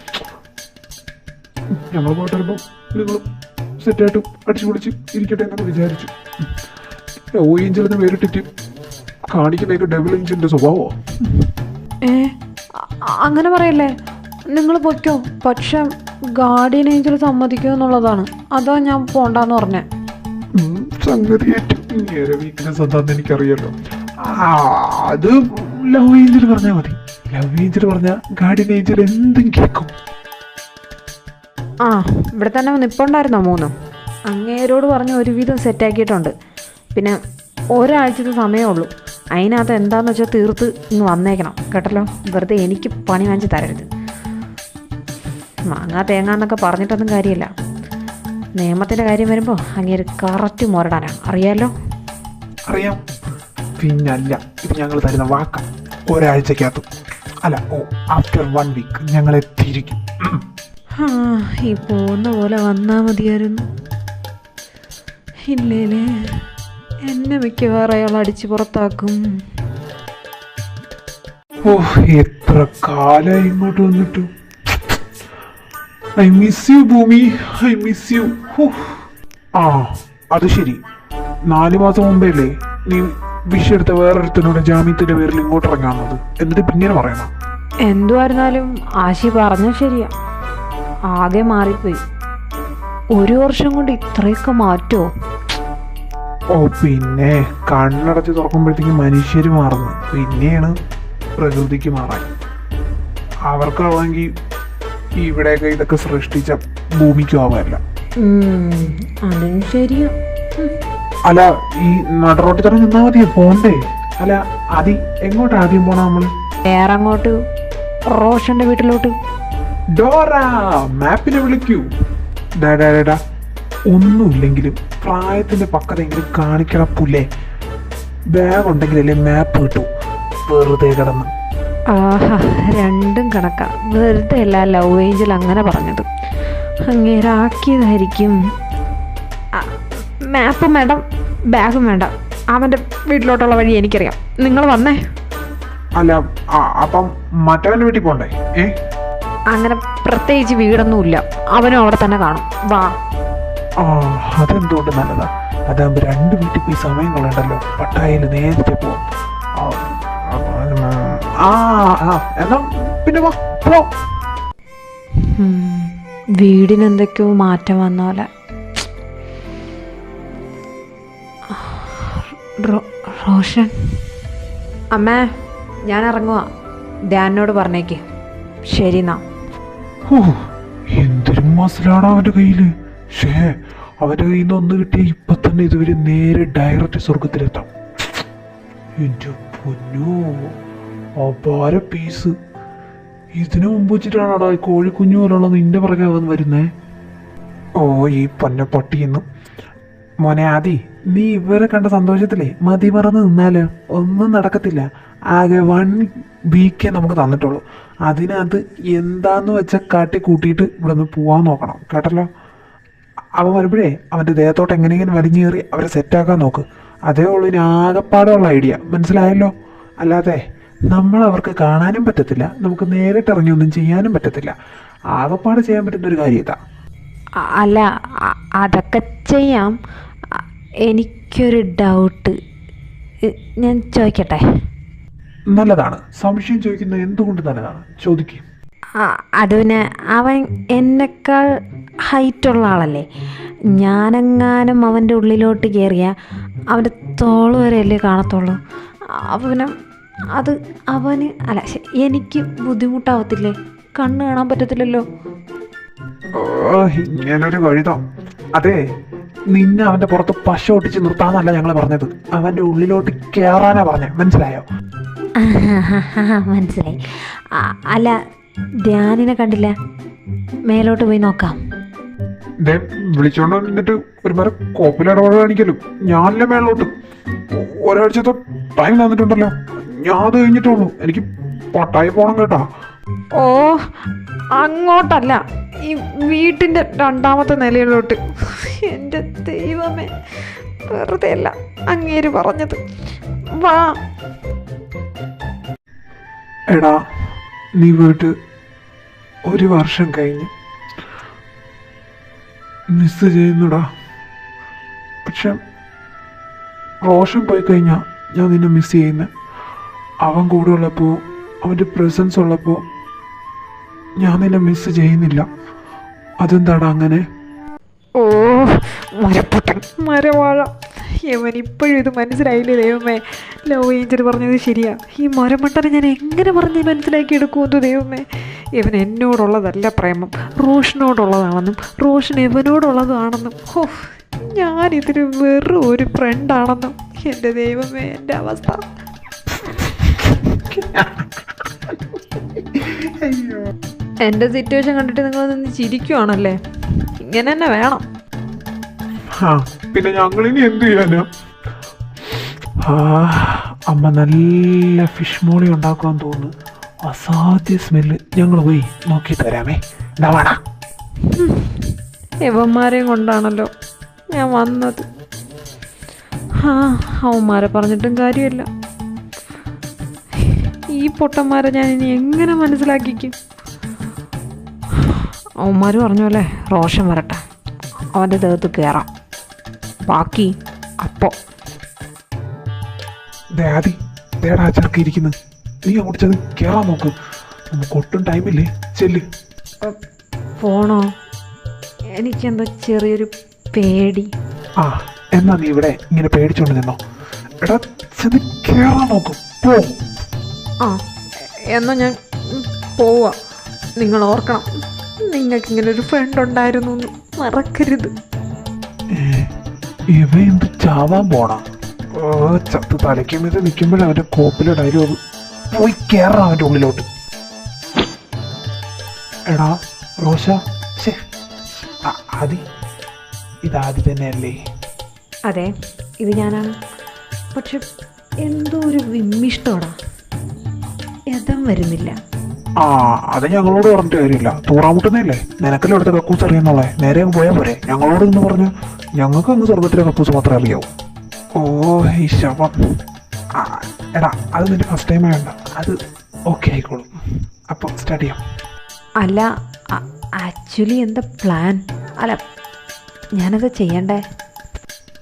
ഞങ്ങൾ പോയിട്ട് വരുമ്പോൾ നിങ്ങൾ സെറ്റായിട്ട് അടിച്ചു പൊളിച്ച് ഇരിക്കട്ടെ എന്നൊക്കെ വിചാരിച്ചു. ലവ് ഏഞ്ചൽ എന്ന് പേരിട്ടിട്ട് കാണിക്കുന്നതൊക്കെ ഡബിൾ ഏഞ്ചലിൻ്റെ സ്വഭാവമോ? അങ്ങനെ പറയല്ലേ, നിങ്ങൾ പൊയ്ക്കോ. പക്ഷെ ഗാർഡിയൻ ഏഞ്ചൽ സമ്മതിക്കോ എന്നുള്ളതാണ്. അതാ ഞാൻ പോണ്ടെന്ന് പറഞ്ഞേ. സംഗതി വീക്ക്നെസ് എന്താന്ന് എനിക്കറിയാലോ. അത് ലവ് ഏഞ്ചൽ പറഞ്ഞാൽ മതി. ലവ് ഏഞ്ചൽ പറഞ്ഞാൽ ഗാർഡിയൻ ഏഞ്ചൽ എന്തും കേൾക്കും. ഇവിടെ തന്നെ നിപ്പുണ്ടായിരുന്നോ 3? അങ്ങേരോട് പറഞ്ഞ് ഒരുവിധം സെറ്റാക്കിയിട്ടുണ്ട്. പിന്നെ ഒരാഴ്ചത്തെ സമയമേ ഉള്ളൂ. അതിനകത്ത് എന്താണെന്ന് വെച്ചാൽ തീർത്ത് ഇങ്ങ് വന്നേക്കണം കേട്ടല്ലോ. വെറുതെ എനിക്ക് പണി വാങ്ങിച്ച് തരരുത്. മാങ്ങാ തേങ്ങ എന്നൊക്കെ പറഞ്ഞിട്ടൊന്നും കാര്യമില്ല. നിയമത്തിൻ്റെ കാര്യം വരുമ്പോൾ അങ്ങേര് കറക്റ്റ് മുരടാനാണ്, അറിയാമല്ലോ. അറിയാം. പിന്നല്ല, ഇത് ഞങ്ങൾ തരുന്ന വാക്ക. ഒരാഴ്ചക്കകത്ത് അല്ല, ആഫ്റ്റർ 1 വീക്ക് ഞങ്ങൾ എത്തിയിരിക്കും. ഈ പോകുന്ന പോലെ വന്നാൽ മതിയായിരുന്നു. ഇല്ലേലേ എന്നെ മിക്കവാറും അയാൾ അടിച്ച് പുറത്താക്കും. എത്ര കാലം ഇങ്ങോട്ട് വന്നിട്ട്. ഐ മിസ് യു ഭൂമി, ഐ മിസ് യു. ആ അത് ശരി, 4 മാസം മുമ്പേ അല്ലേ നീ വിഷയെടുത്ത വേറൊരുത്തനോട് ജാമ്യത്തിന്റെ പേരിൽ ഇങ്ങോട്ട് ഇറങ്ങാവുന്നത്? എന്നിട്ട് പിന്നീട് പറയണം. എന്തുവായിരുന്നാലും ആശി പറഞ്ഞ ശരിയാ, ആകെ മാറിപ്പോയി. 1 വർഷം കൊണ്ട് ഇത്രയൊക്കെ മാറ്റോ? പിന്നെ കണ്ണടച്ച് തുറക്കുമ്പോഴത്തേക്ക് മനുഷ്യര് മാറുന്നു, പിന്നെയാണ് പ്രകൃതിക്ക് മാറാൻ. അവർക്കാണെങ്കിൽ ഇവിടെയൊക്കെ ഇതൊക്കെ സൃഷ്ടിച്ച ഭൂമിക്കും ആവാറില്ല. അതും ശരിയാ. അല്ല, ഈ നടറോട്ടി തന്നെ നിന്നാ മതിയോ? പോണ്ടേ? അല്ല, എങ്ങോട്ടാ ആദ്യം പോണ നമ്മള്? വേറെ അങ്ങോട്ട്, റോഷന്റെ വീട്ടിലോട്ട്. ഡോറ, മാപ്പിനെ വിളിക്കൂ. ഡാ ഒന്നുമില്ലെങ്കിലും പ്രായത്തിന്റെ പക്കതെങ്കിലും കാണിക്കണ പുല്ലേ. ബാഗ് ഉണ്ടെങ്കിലല്ലേ മാപ്പ് കിട്ടൂ. വെറുതെ കിടന്ന്. ആഹാ, രണ്ടും കണക്കാ. വെറുതെ അല്ല ലവ് ഏഞ്ചൽ അങ്ങനെ പറഞ്ഞത്, അങ്ങേരാക്കിയതായിരിക്കും. മാപ്പും വേണ്ട, ബാഗും വേണ്ട, അവൻ്റെ വീട്ടിലോട്ടുള്ള വഴി എനിക്കറിയാം. നിങ്ങൾ വന്നേ. അല്ല, അപ്പം മറ്റവന്റെ വീട്ടിൽ പോണ്ടേ? അങ്ങനെ പ്രത്യേകിച്ച് വീടൊന്നുമില്ല, അവനും അവിടെ തന്നെ കാണും. വാ. അതെന്തുകൊണ്ട് നല്ലതാ. അതാകുമ്പോ 2 വീട്ടിൽ പോയി സമയം കളയണ്ടല്ലോ. പട്ടായയിൽ നേരത്തെ പോകും. എന്നാ പിന്നെ വാ. വീടിന് എന്തൊക്കെയോ മാറ്റം വന്ന പോലെ. റോഷൻ, അമ്മേ ഞാൻ ഇറങ്ങുക. ധ്യാനോട് പറഞ്ഞേക്ക്. ശരി എന്നാ. എന്തൊരു മസിലാണ് അവന്റെ കയ്യില്. അവന്റെ കയ്യിൽ നിന്ന് ഒന്ന് കിട്ടിയ ഇപ്പൊ തന്നെ ഇതുവരെ നേരെ ഡയറക്റ്റ് സ്വർഗത്തിലെത്താം. എന്റെ പൊന്നോ, അപാര പീസ്. ഇതിനു മുമ്പ് വെച്ചിട്ടാണോടാ കോഴിക്കുഞ്ഞു പോലുള്ള നിന്റെ പുറകെ അവൻ വരുന്നേ? ഈ പൊന്ന പൊട്ടിയെന്നു. മോനെ ആദി, നീ ഇവരെ കണ്ട സന്തോഷത്തിലേ മതി മറന്ന് നിന്നാലോ ഒന്നും നടക്കത്തില്ല. ആകെ 1 വീക്കേ നമുക്ക് തന്നിട്ടുള്ളൂ. അതിനകത്ത് എന്താന്ന് വെച്ചാൽ കാട്ടി കൂട്ടിയിട്ട് ഇവിടെ നിന്ന് പോവാൻ നോക്കണം, കേട്ടല്ലോ. അവൻ വരുമ്പോഴേ അവൻ്റെ ദേഹത്തോട്ട് എങ്ങനെയെങ്കിലും വലിഞ്ഞു കയറി അവരെ സെറ്റാക്കാൻ നോക്ക്. അതേ ഉള്ളൂ ഇനി ആകെപ്പാടുള്ള ഐഡിയ, മനസ്സിലായല്ലോ? അല്ലാതെ നമ്മൾ അവർക്ക് കാണാനും പറ്റത്തില്ല, നമുക്ക് നേരിട്ട് ഇറങ്ങി ഒന്നും ചെയ്യാനും പറ്റത്തില്ല. ആകെപ്പാട് ചെയ്യാൻ പറ്റുന്ന ഒരു കാര്യം ഇതാ. അല്ല, അതൊക്കെ ചെയ്യാം. എനിക്കൊരു ഡൗട്ട്, ഞാൻ ചോദിക്കട്ടെ? നല്ലതാണ്, സംശയം ചോദിക്കുന്നത് എന്തുകൊണ്ട് നല്ലതാണ്, ചോദിക്കും. അത് പിന്നെ അവൻ എന്നെക്കാൾ ഹൈറ്റുള്ള ആളല്ലേ. ഞാനെങ്ങാനും അവൻ്റെ ഉള്ളിലോട്ട് കയറിയ അവൻ്റെ തോള് വരെയല്ലേ കാണത്തുള്ളൂ. അപ്പം പിന്നെ അത് അവന് അല്ല എനിക്ക് ബുദ്ധിമുട്ടാവത്തില്ലേ? കണ്ണ് കാണാൻ പറ്റത്തില്ലല്ലോ. ഇങ്ങനൊരു വഴിതോ. അതെ, നിന്നെ അവന്റെ പുറത്ത് പശ ഒട്ടിച്ച് നിർത്താന്നല്ല ഞങ്ങൾ പറഞ്ഞത്, അവന്റെ ഉള്ളിലോട്ട് കേറാനാ പറഞ്ഞ, മനസ്സിലായോ? മനസ്സിലായി. അല്ല, ധ്യാനിനെ കണ്ടില്ല, മേലോട്ട് പോയി നോക്കാം. വിളിച്ചോണ്ട് നിന്നിട്ട് ഒരു മരം കോപ്പിലിടപാട് കാണിക്കലും. ഞാനല്ലേ മേലോട്ട് ഒരാഴ്ചത്തെ ടൈം തന്നിട്ടുണ്ടല്ലോ, ഞാൻ അത് കഴിഞ്ഞിട്ടുള്ളൂ. എനിക്ക് പട്ടായി പോണം കേട്ടാ. അങ്ങോട്ടല്ല, ഈ വീട്ടിന്റെ 2ാമത്തെ നിലയിലോട്ട്. എൻ്റെ ദൈവമേ, വെറുതെ അല്ല അങ്ങേര് പറഞ്ഞത്. വാ. എടാ, നീ പോയിട്ട് 1 വർഷം കഴിഞ്ഞ് മിസ് ചെയ്യുന്നുടാ. പക്ഷെ റോഷൻ പോയി കഴിഞ്ഞാൽ ഞാൻ നിന്നെ മിസ് ചെയ്യുന്ന. അവൻ കൂടെ ഉള്ളപ്പോൾ, അവൻ്റെ പ്രസൻസ് ഉള്ളപ്പോൾ ഞാൻ നിന്നെ മിസ് ചെയ്യുന്നില്ല. അതെന്താടാ അങ്ങനെ? മരപ്പൊട്ടൻ, മരവാഴ. ഇവൻ ഇപ്പോഴും ഇത് മനസ്സിലായില്ലേ? ദൈവമേ, ലവ് ഏഞ്ചൽ പറഞ്ഞത് ശരിയാ. ഈ മരമട്ടനെ ഞാൻ എങ്ങനെ പറഞ്ഞ് മനസ്സിലാക്കി എടുക്കുമെന്ന് ദൈവമേ. ഇവൻ എന്നോടുള്ളതല്ല പ്രേമം, റോഷനോടുള്ളതാണെന്നും റോഷൻ ഇവനോടുള്ളതാണെന്നും. ഞാനിതിന് വെറും ഒരു ഫ്രണ്ടാണെന്നും. എൻ്റെ ദൈവമേ, എൻ്റെ അവസ്ഥ. എൻ്റെ സിറ്റുവേഷൻ കണ്ടിട്ട് നിങ്ങൾ നിന്ന് ചിരിക്കുവാണല്ലേ? ഇങ്ങനെ തന്നെ വേണം. പിന്നെ ഞങ്ങളിനി എന്ത് ചെയ്യാനാ? അമ്മ നല്ല ഫിഷ് മോളി ഉണ്ടാക്കാൻ തോന്നുന്നു. അസാധ്യ സ്മെല്ല്. ഞങ്ങൾ പോയി നോക്കി തരാമേ. എന്താ ഇവന്മാരെയും കൊണ്ടാണല്ലോ ഞാൻ വന്നത്. അവന്മാരെ പറഞ്ഞിട്ടും കാര്യമില്ല. ഈ പൊട്ടന്മാരെ ഞാൻ ഇനി എങ്ങനെ മനസ്സിലാക്കിക്കും? അവന്മാർ പറഞ്ഞ പോലെ റോഷൻ വരട്ടെ, അവൻ്റെ ദേഹത്ത് കയറാം. ബാക്കി അപ്പോൾ ചെറുക്കിയിരിക്കുന്നു. നീ അങ്ങോട്ട് ചെന്ന് കയറാൻ നോക്ക്. നമുക്ക് ഒട്ടും ടൈമില്ലേ. ചെല്ല്. പോണോ? എനിക്കെന്തോ ചെറിയൊരു പേടി. എന്നാ നീ ഇവിടെ ഇങ്ങനെ പേടിച്ചോണ്ട് നിന്നോ. എടാ ചെന്ന് കയറാൻ നോക്കും. പോ. എന്നാ ഞാൻ പോവാ. നിങ്ങൾ ഓർക്കണം, നിങ്ങൾക്ക് ഇങ്ങനെ ഒരു ഫ്രണ്ട് ഉണ്ടായിരുന്നു എന്ന് മറക്കരുത്. ഇവ എന്ത് ചാവാൻ പോണ? ചത്ത് തലയ്ക്ക് മീത് നിൽക്കുമ്പോഴേ അവന്റെ കോപ്പിലെ ഡയലോഗ്. പോയി കയറാം അവന്റെ ഉള്ളിലോട്ട്. എടാ റോഷ, ആദി, ഇതാദ്യം തന്നെയല്ലേ? അതെ, ഇത് ഞാനാണ്. പക്ഷെ എന്തോ ഒരു വിമ്മിഷ്ടോടാ, യഥം വരുന്നില്ല. അത് ഞങ്ങളോട് പറഞ്ഞിട്ട് കാര്യമില്ല. തൂറാമുട്ടുന്നല്ലേ? നിനക്കല്ലേ ഇവിടുത്തെ കക്കൂസ് അറിയാന്നുള്ളേ. നേരെ അങ്ങ് പോയാൽ പോരെ. ഞങ്ങളോട് എന്ന് പറഞ്ഞ് ഞങ്ങൾക്ക് അങ്ങ് സ്വർഗത്തിലെ കക്കൂസ് മാത്രമേ അറിയാവൂ. ഈ ശവം. എടാ അത് നിന്റെ ഫസ്റ്റ് ടൈം വേണ്ട, അത് ഓക്കെ ആയിക്കോളും. അപ്പം സ്റ്റാർട്ട് ചെയ്യാം. അല്ല, ആക്ച്വലി എന്താ പ്ലാൻ? അല്ല, ഞാനത് ചെയ്യണ്ടേ?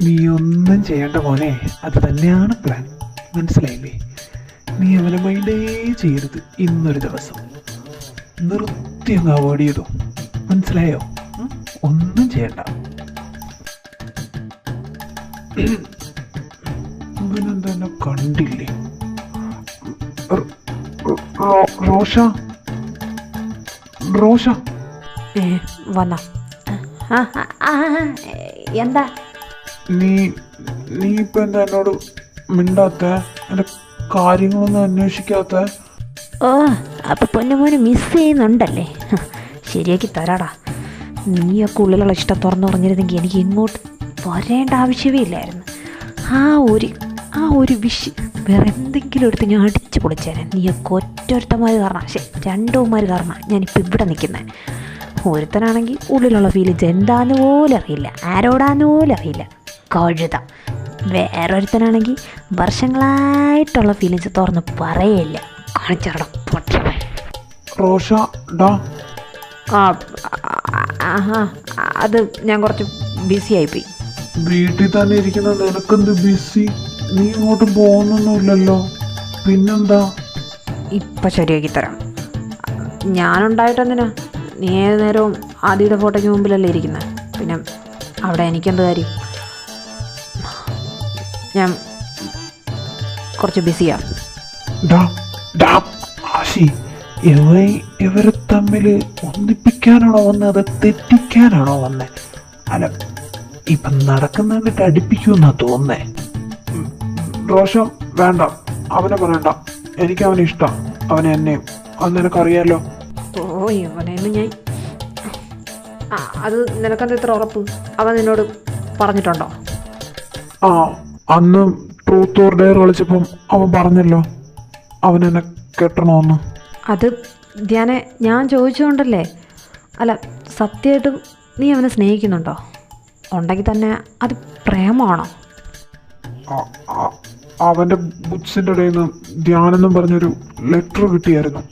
നീ ഒന്നും ചെയ്യേണ്ട മോനെ, അത് തന്നെയാണ് പ്ലാൻ. മനസ്സിലായില്ലേ? നീ അവനെ മൈൻഡേ ചെയ്യരുത്. ഇന്നൊരു ദിവസം നിർത്തി അങ്ങ് അവോയ്ഡ് ചെയ്തു. മനസ്സിലായോ? ഒന്നും ചെയ്യണ്ട. അവനെന്താ കണ്ടില്ലേ? റോഷ, റോഷ വന്ന എന്താ? നീ ഇപ്പൊ എന്താ എന്നോട് മിണ്ടാത്ത? എന്റെ കാര്യങ്ങളൊന്നും അന്വേഷിക്കാത്ത? അപ്പൊ പൊന്നുമോന് മിസ് ചെയ്യുന്നുണ്ടല്ലേ? ശരിയാക്കി തരാടാ. നീയൊക്കെ ഉള്ളിലുള്ള ഇഷ്ടം തുറന്നു പറഞ്ഞിരുന്നെങ്കിൽ എനിക്ക് ഇങ്ങോട്ട് വരേണ്ട ആവശ്യമേ ഇല്ലായിരുന്നു. ആ ഒരു വിഷ് വേറെ എന്തെങ്കിലും എടുത്ത് ഞാൻ അടിച്ചു പൊളിച്ചേരാൻ. നീയൊക്കെ ഒറ്റൊരുത്തന്മാർ കാരണം, രണ്ടുമാർ കാരണം ഞാനിപ്പോൾ ഇവിടെ നിൽക്കുന്നത്. ഒരുത്തനാണെങ്കിൽ ഉള്ളിലുള്ള ഫീലിങ്സ് എന്താന്ന് പോലും അറിയില്ല, ആരോടാന്ന് പോലും അറിയില്ല, കഴുത. വേറൊരുത്തനാണെങ്കിൽ വർഷങ്ങളായിട്ടുള്ള ഫീലിങ്സ് തുറന്ന് പറയില്ല. കാണിച്ചറട പൊട്ട റോഷ. അത് ഞാൻ കുറച്ച് ബിസി ആയിപ്പോയി. വീട്ടിൽ തന്നെ ഇരിക്കുന്ന നിനക്കെന്ത് ബിസി? നീ ഇങ്ങോട്ട് പോകുന്നൊന്നുമില്ലല്ലോ. പിന്നെന്താ? ഇപ്പം ശരിയാക്കി തരാം. ഞാനുണ്ടായിട്ടെന്തിനാ? നീ ഏത് നേരവും ആദ്യയുടെ ഫോട്ടോയ്ക്ക് മുമ്പിലല്ലേ ഇരിക്കുന്നത്. പിന്നെ അവിടെ എനിക്കെന്ത് കാര്യം? ഞാൻ കുറച്ച് ബിസിയാണ്. ഇവരെ തമ്മിൽ ഒന്നിപ്പിക്കാനാണോ വന്നത്, അത് തെറ്റിക്കാനാണോ വന്നേ? അല്ല, ഇപ്പം നടക്കുന്ന കണ്ടിട്ട് അടിപ്പിക്കുമെന്നാ തോന്നേ. റോഷം വേണ്ട, അവനെ പറയണ്ട. എനിക്ക് അവനെ ഇഷ്ടം, അവനെ എന്നെയും. അത് നിനക്കറിയാലോ. ഇവനെന്ന് ഞാൻ അത് നിനക്കെന്താ ഇത്ര ഉറപ്പ്? അവൻ നിന്നോട് പറഞ്ഞിട്ടുണ്ടോ? അന്ന് ട്രൂത്ത് ഓർ ഡെയർ കളിച്ചപ്പം അവൻ പറഞ്ഞല്ലോ അവൻ എന്നെ കെട്ടണമെന്ന്. അത് ധ്യാനെ ഞാൻ ചോദിച്ചുകൊണ്ടല്ലേ. അല്ല, സത്യമായിട്ടും നീ അവനെ സ്നേഹിക്കുന്നുണ്ടോ? ഉണ്ടെങ്കിൽ തന്നെ അത് പ്രേമമാണോ? അവൻ്റെ ബുക്സിൻ്റെ ഇടയിൽ നിന്ന് ധ്യാനെന്നും പറഞ്ഞൊരു ലെറ്റർ കിട്ടിയായിരുന്നു.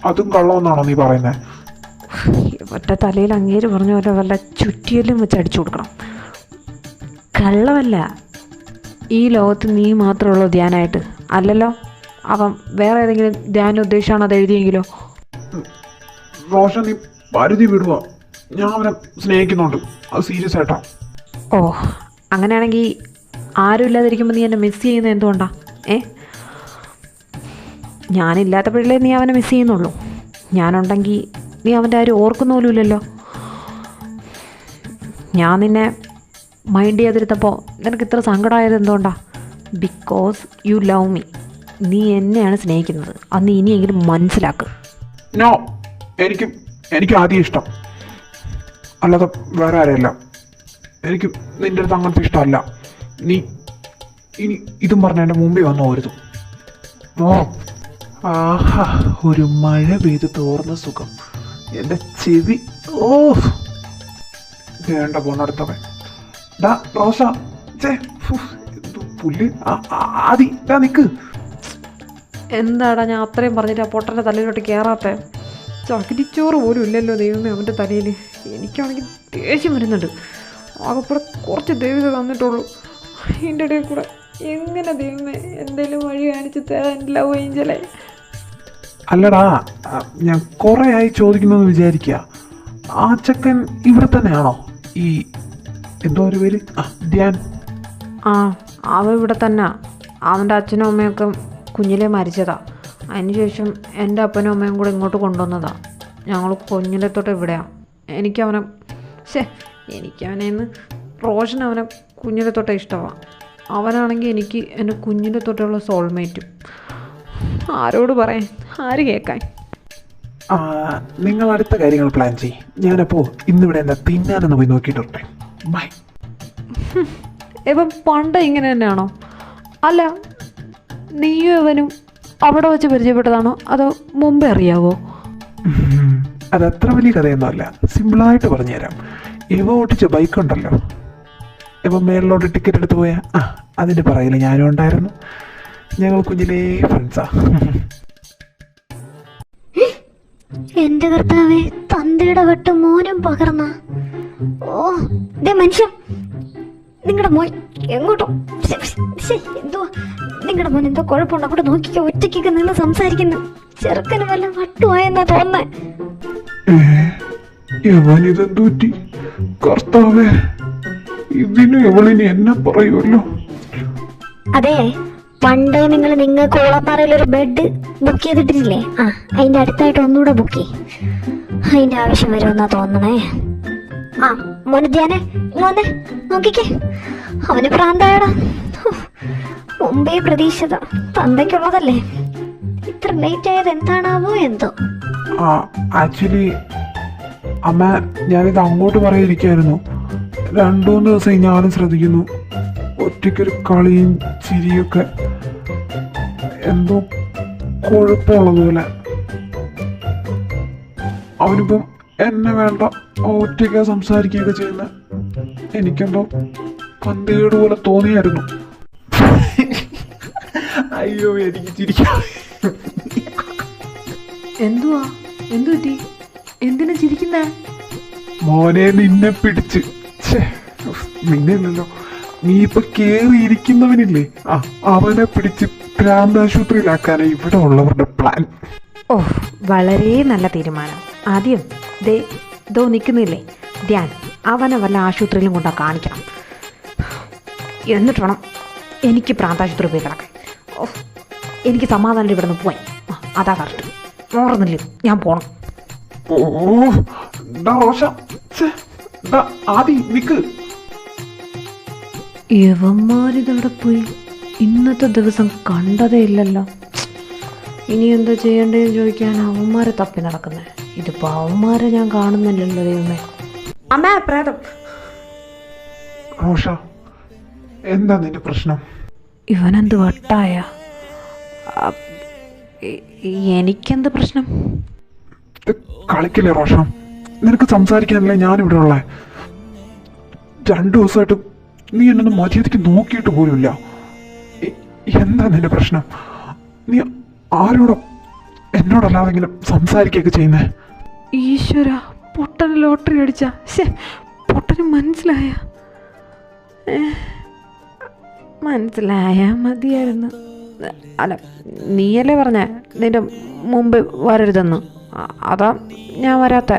അതും കള്ളമെന്നാണോ നീ പറയുന്നത്? ഒറ്റ തലയിൽ അങ്ങേര് പറഞ്ഞ പോലെ വല്ല ചുറ്റിയെല്ലാം വെച്ച് അടിച്ചു കൊടുക്കണം. കള്ളമല്ല. ഈ ലോകത്ത് നീ മാത്രമുള്ളൂ ധ്യാനായിട്ട്. അല്ലല്ലോ, അവൻ വേറെ ഏതെങ്കിലും ധ്യാനം ഉദ്ദേശിച്ചാണ് അത് എഴുതിയെങ്കിലോ? റോഷൻ, നീ പരിധി വിടുക. ഞാൻ അവനെ സ്നേഹിക്കുന്നുണ്ട്, അത് സീരിയസ് ആയിട്ടാ. അങ്ങനെയാണെങ്കിൽ ആരും ഇല്ലാതിരിക്കുമ്പോൾ നീ എന്നെ മിസ് ചെയ്യുന്നത് എന്തുകൊണ്ടാ? ഞാനില്ലാത്തപ്പോഴല്ലേ നീ അവനെ മിസ് ചെയ്യുന്നുള്ളൂ. ഞാനുണ്ടെങ്കിൽ നീ അവൻ്റെ ആരും ഓർക്കുന്ന പോലും ഇല്ലല്ലോ. ഞാൻ നിന്നെ മൈൻഡ് ചെയ്തിരുന്നപ്പോൾ നിനക്ക് ഇത്ര സങ്കടമായത് എന്തുകൊണ്ടാ? Because you love me. നീ എന്നെയാണ് സ്നേഹിക്കുന്നത്. അന്ന് ഇനിയെങ്കിലും മനസ്സിലാക്കുക. നോ, എനിക്ക് ആദ്യം ഇഷ്ടം, അല്ലാതെ വേറെ ആരെയല്ല. എനിക്ക് നിൻ്റെ അടുത്ത് അങ്ങനത്തെ ഇഷ്ടമല്ല. ഇനി ഇതും പറഞ്ഞ എൻ്റെ മുമ്പിൽ വന്നു പോരുത്. ഓ ആഹാ, ഒരു മഴ പെയ്ത് തോർന്ന സുഖം. എൻ്റെ ചെവി ഓ വേണ്ട പോണടുത്തവൻ. ഡാ റോഷ, ചേ പുല്ല്. ആദി ഡാ നിക്ക്. എന്താടാ ഞാൻ അത്രയും പറഞ്ഞിട്ട് ആ പൊട്ടൻ്റെ തലയിലോട്ട് കയറാത്ത? ചകിരിച്ചോറ് പോലും ഇല്ലല്ലോ ദൈവമേ അവൻ്റെ തലയിൽ. എനിക്കാണെങ്കിൽ ദേഷ്യം വരുന്നുണ്ട്. ആകെപ്പടെ കുറച്ച് ദൈവം തന്നിട്ടുള്ളൂ. അതിൻ്റെ ഇടയിൽ കൂടെ എങ്ങനെ ദൈവമേ എന്തെങ്കിലും വഴി കാണിച്ച് തരാൻ ലവ് ഏഞ്ചലേ. അല്ലടാ, ഞാൻ കുറെ ആയി ചോദിക്കുന്നെന്ന് വിചാരിക്കുക. ആ ചെക്കൻ ഇവിടെ തന്നെയാണോ? ഈ എന്തോ ഒരു പേര്, ധ്യാൻ. ആ അവൻ ഇവിടെ തന്നെ. അവൻ്റെ അച്ഛനും അമ്മയൊക്കെ കുഞ്ഞിലേ മരിച്ചതാ. അതിനുശേഷം എൻ്റെ അപ്പനും അമ്മയും കൂടെ ഇങ്ങോട്ട് കൊണ്ടുവന്നതാ. ഞങ്ങൾ കുഞ്ഞിലെ തൊട്ട് ഇവിടെയാണ്. എനിക്കവനെ റോഷൻ അവനെ കുഞ്ഞിലെ തൊട്ടേ ഇഷ്ടമാണ്. അവനാണെങ്കിൽ എനിക്ക് എൻ്റെ കുഞ്ഞിലെ തൊട്ടുള്ള സോൾമേറ്റും. ആരോട് പറയാൻ, ആര് കേൾക്കാൻ? നിങ്ങൾ അടുത്ത കാര്യങ്ങൾ പ്ലാൻ ചെയ്യും. ഞാനപ്പോൾ ഇന്നിവിടെ എന്താ തിന്നാനെന്ന് പോയി നോക്കിയിട്ടെ. ബൈ. ഇപ്പം പണ്ട് ഇങ്ങനെ തന്നെയാണോ? അല്ല, നീയും ഇവനും അവിടെ വെച്ച് പരിചയപ്പെട്ടതാണോ അതോ മുമ്പേ അറിയാവോ? അതത്ര വലിയ കഥയൊന്നുമല്ല, സിമ്പിളായിട്ട് പറഞ്ഞുതരാം. ഇവ ഓട്ടിച്ച ബൈക്ക് ഉണ്ടല്ലോ, ഇവ മേളിലോട്ട് ടിക്കറ്റ് എടുത്ത് പോയാ അതിൻ്റെ പറയിൽ ഞാനും ഉണ്ടായിരുന്നു. ഞങ്ങൾ കുഞ്ഞിലേ ഫ്രണ്ട്സാ. എന്റെ കർത്താവേ, തന്തയുടെ വെട്ട് മോനും പകർന്ന. ഓ ദേ മനുഷ്യൻ, നിങ്ങളുടെ മോൻ എങ്ങോട്ടോ എന്തോ, നിങ്ങളുടെ മോൻ എന്തോ കുഴപ്പമുണ്ട്. അവിടെ നോക്കിക്കോ, ഒറ്റയ്ക്കൊക്കെ നിന്ന് സംസാരിക്കുന്നു. ചെറുക്കന് വല്ല വട്ടുമായെന്നാ തോന്നേ. ഇവനിതെന്തൂറ്റി കർത്താവേ, ഇതിന് ഇവളിനി എന്നെ പറയുമല്ലോ. അതെ, പണ്ട് നിങ്ങൾ കോളപ്പാറയിൽ ഒരു ബെഡ് ബുക്ക് ചെയ്തിട്ടില്ലേ? അതിന്റെ അടുത്തായിട്ട് ഒന്നുകൂടെ ബുക്ക് ചെയ്യും. അതിന്റെ ആവശ്യം വരുമെന്നാ തോന്നണേ. മോനെ ധ്യാനെ, മോനെ നോക്കിക്കേ, അവന് പ്രാന്തായടാ. മുമ്പേ പ്രതീക്ഷിത തന്തയ്ക്കുള്ളതല്ലേ, ഇത്ര ലേറ്റ് ആയത് എന്താണാവോ എന്തോ. ആക്ച്വലി അമ്മ, ഞാനിത് അങ്ങോട്ട് പറയാതിരിക്കായിരുന്നു. 2-3 ദിവസമായി ഞാനും ശ്രദ്ധിക്കുന്നു. ഒറ്റയ്ക്കൊരു കളിയും ചിരിയൊക്കെ എന്തോ കുഴപ്പമുള്ളതുപോലെ. അവനിപ്പം എന്നെ വേണ്ട, ഒറ്റയ്ക്ക് സംസാരിക്കുകയൊക്കെ ചെയ്യുന്ന എനിക്കെന്തോ പന്തികേട് പോലെ തോന്നിയായിരുന്നു. അയ്യോ, എനിക്ക് ചിരിക്കാം. എന്തുവാ, എന്തു പറ്റി? എന്തിനാ ചിരിക്കുന്നേ? മോനെ, നിന്നെ പിടിച്ച്. നിന്നല്ലോ, നീ ഇപ്പൊ കേറിയിരിക്കുന്നവനില്ലേ, അവനെ പിടിച്ച് ഭ്രാന്താശുപത്രിയിലാക്കാനാ ഇവിടെ ഉള്ളവരുടെ പ്ലാൻ. ഓ, വളരെ നല്ല തീരുമാനം. ആദ്യം ദോ നിൽക്കുന്നില്ലേ ധ്യാൻ, അവനെ വല്ല ആശുപത്രിയിലും കൊണ്ടാ കാണിക്കണം. എന്നിട്ട് വേണം എനിക്ക് പ്രാന്താശുപത്രി പോയി കിടക്കാൻ. ഓ, എനിക്ക് സമാധാനം ഇവിടെ നിന്ന് പോയി. അതാ കറക്റ്റ്. ഓർന്നില്ലേ, ഞാൻ പോണം. ഓ റോഷ, ആദി നിക്ക്. യവന്മാരിതവിടെ പോയി. ഇന്നത്തെ ദിവസം കണ്ടതേ ഇല്ലല്ലോ. ഇനി എന്താ ചെയ്യേണ്ടതെന്ന് ചോദിക്കാൻ അവന്മാരെ തപ്പി നടക്കുന്നേ. ഇതിപ്പോ അവന്മാരെ ഞാൻ കാണുന്നില്ലല്ലോ ദൈവമേ. അമ്മേ, പ്രേതം. റോഷ, എന്താ നിന്റെ പ്രശ്നം? ഇവനെന്ത് വട്ടായ? എനിക്കെന്ത് പ്രശ്നം? കളിക്കില്ലേ റോഷ, നിനക്ക് സംസാരിക്കാനല്ലേ ഞാനിവിടെ ഉള്ളേ. 2 ദിവസമായിട്ട് നീ എന്നൊന്ന് മര്യാദയ്ക്ക് നോക്കിയിട്ട് പോലുമില്ല. എന്താ നിന്റെ പ്രശ്നം? നീ ആരോടോ എന്നോടല്ലാതെ ഇങ്ങനെ സംസാരിക്കുകയൊക്കെ ചെയ്യുന്നേ? ഈശ്വര, പൊട്ടന് ലോട്ടറി അടിച്ച. പൊട്ടന് മനസ്സിലായ മതിയായിരുന്നു. അല്ല, നീയല്ലേ പറഞ്ഞ നിന്റെ മുമ്പ് വരരുതെന്ന്. അതാ ഞാൻ വരാത്ത.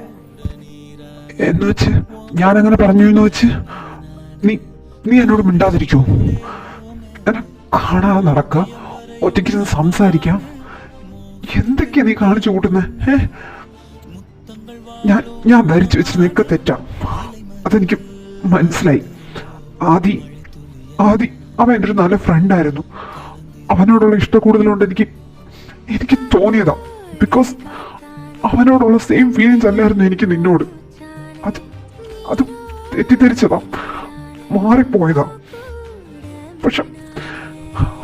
എന്ന് വെച്ച് ഞാനങ്ങനെ പറഞ്ഞു എന്ന് വെച്ച് നീ എന്നോട് മിണ്ടാതിരിക്കോ? എന്നെ കാണാതെ നടക്കുക, ഒറ്റയ്ക്കിരുന്ന് സംസാരിക്കാം. എന്തൊക്കെയാ നീ കാണിച്ചു കൂട്ടുന്നേ? ഞാൻ ധരിച്ചു വെച്ചിരുന്നൊക്കെ തെറ്റാ, അതെനിക്ക് മനസ്സിലായി. ആദി അവൻ എൻ്റെ ഒരു നല്ല ഫ്രണ്ടായിരുന്നു. അവനോടുള്ള ഇഷ്ടക്കൂടുതലുകൊണ്ട് എനിക്ക് തോന്നിയതാ. ബിക്കോസ് അവനോടുള്ള സെയിം ഫീലിങ്സ് അല്ലായിരുന്നു എനിക്ക് നിന്നോട്. അത് തെറ്റിദ്ധരിച്ചതാ, മാറിപ്പോയതാ. പക്ഷെ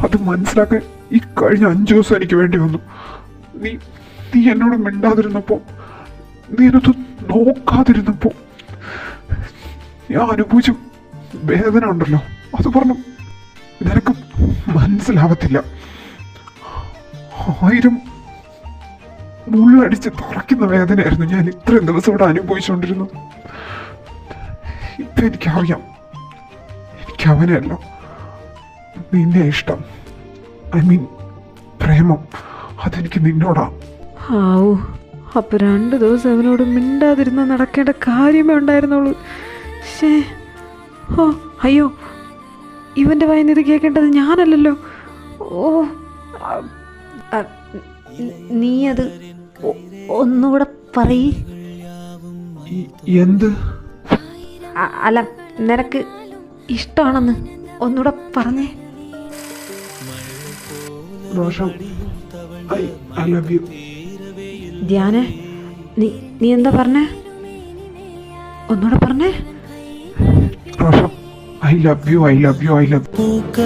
അത് മനസ്സിലാക്കാൻ ഈ കഴിഞ്ഞ 5 ദിവസം എനിക്ക് വേണ്ടി വന്നു. നീ നീ എന്നോട് മിണ്ടാതിരുന്നപ്പോ, നീ എന്നൊന്ന് നോക്കാതിരുന്നപ്പോ ഞാൻ അനുഭവിച്ച വേദന ഉണ്ടല്ലോ, അത് പറഞ്ഞു നിനക്ക് മനസ്സിലാവത്തില്ല. 1000 മുള്ളടിച്ച് തുറക്കുന്ന വേദനയായിരുന്നു ഞാൻ ഇത്രയും ദിവസം ഇവിടെ അനുഭവിച്ചുകൊണ്ടിരുന്നു. ഇപ്പൊ എനിക്കറിയാം, എനിക്ക് അവനെയല്ല നിന്നെ ഇഷ്ടം. ഐ മീൻ പ്രേമം, അതെനിക്ക് നിന്നോടാ. ആവൂ, അപ്പോൾ 2 ദിവസം അവനോട് മിണ്ടാതിരുന്ന നടക്കേണ്ട കാര്യമേ ഉണ്ടായിരുന്നുള്ളൂ. ശേ, ഓ അയ്യോ, ഇവൻ്റെ വായിന്ന് ഇത് കേൾക്കേണ്ടത് ഞാനല്ലല്ലോ. ഓ, നീ അത് ഒന്നുകൂടെ പറയ്. എന്ത്? അല്ല, നിനക്ക് ഇഷ്ടമാണെന്ന് ഒന്നുകൂടെ പറഞ്ഞേ. റോഷം, I love you. ധ്യാനെ, നീ എന്താ പറഞ്ഞേ? ഒന്നുകൂടെ പറഞ്ഞേ. റോഷം, I love you, I love you, I love you. പൂക്ക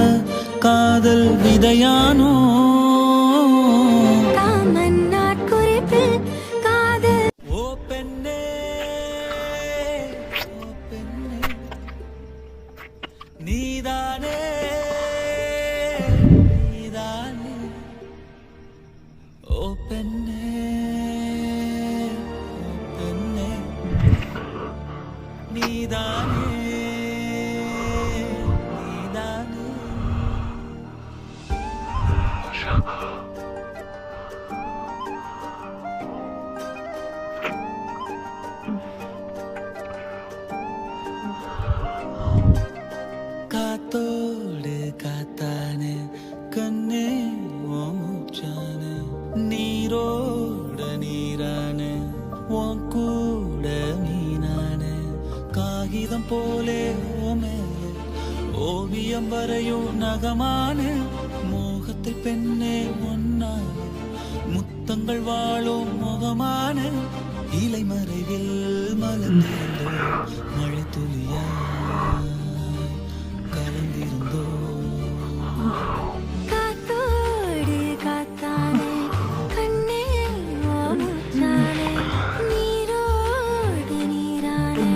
കാതൽ വിതയാനോ ഓ പെണ്ണേ നീതാനേ നീതാനേ ഓ പെണ്ണേ ഓ പെണ്ണേ നീതാനേ നീതാനേ കാത്തോട് കാത്താന് കണ്ണേ ഓമുച്ചാന് നീരോട് നീരാണ് ഓൻ കൂട മീനാണ് കാഹിതം പോലെ ഓമേലെ ഓവിയം വരയോ നഖമാണ് മോഹത്തിൽ പെണ്ണെ ഒന്നാണ് മുത്തങ്ങൾ വാളും മുഖമാണ് ഇലൈമறைவில் മലർന്നിരുந்தோ മഴை തുള്ളിയാ കലർന്നിരുந்தோ കാത്തോട് കാത്താനെ കണ്ണേ ഓമുച്ചാനെ നീരോട് നീരാനെ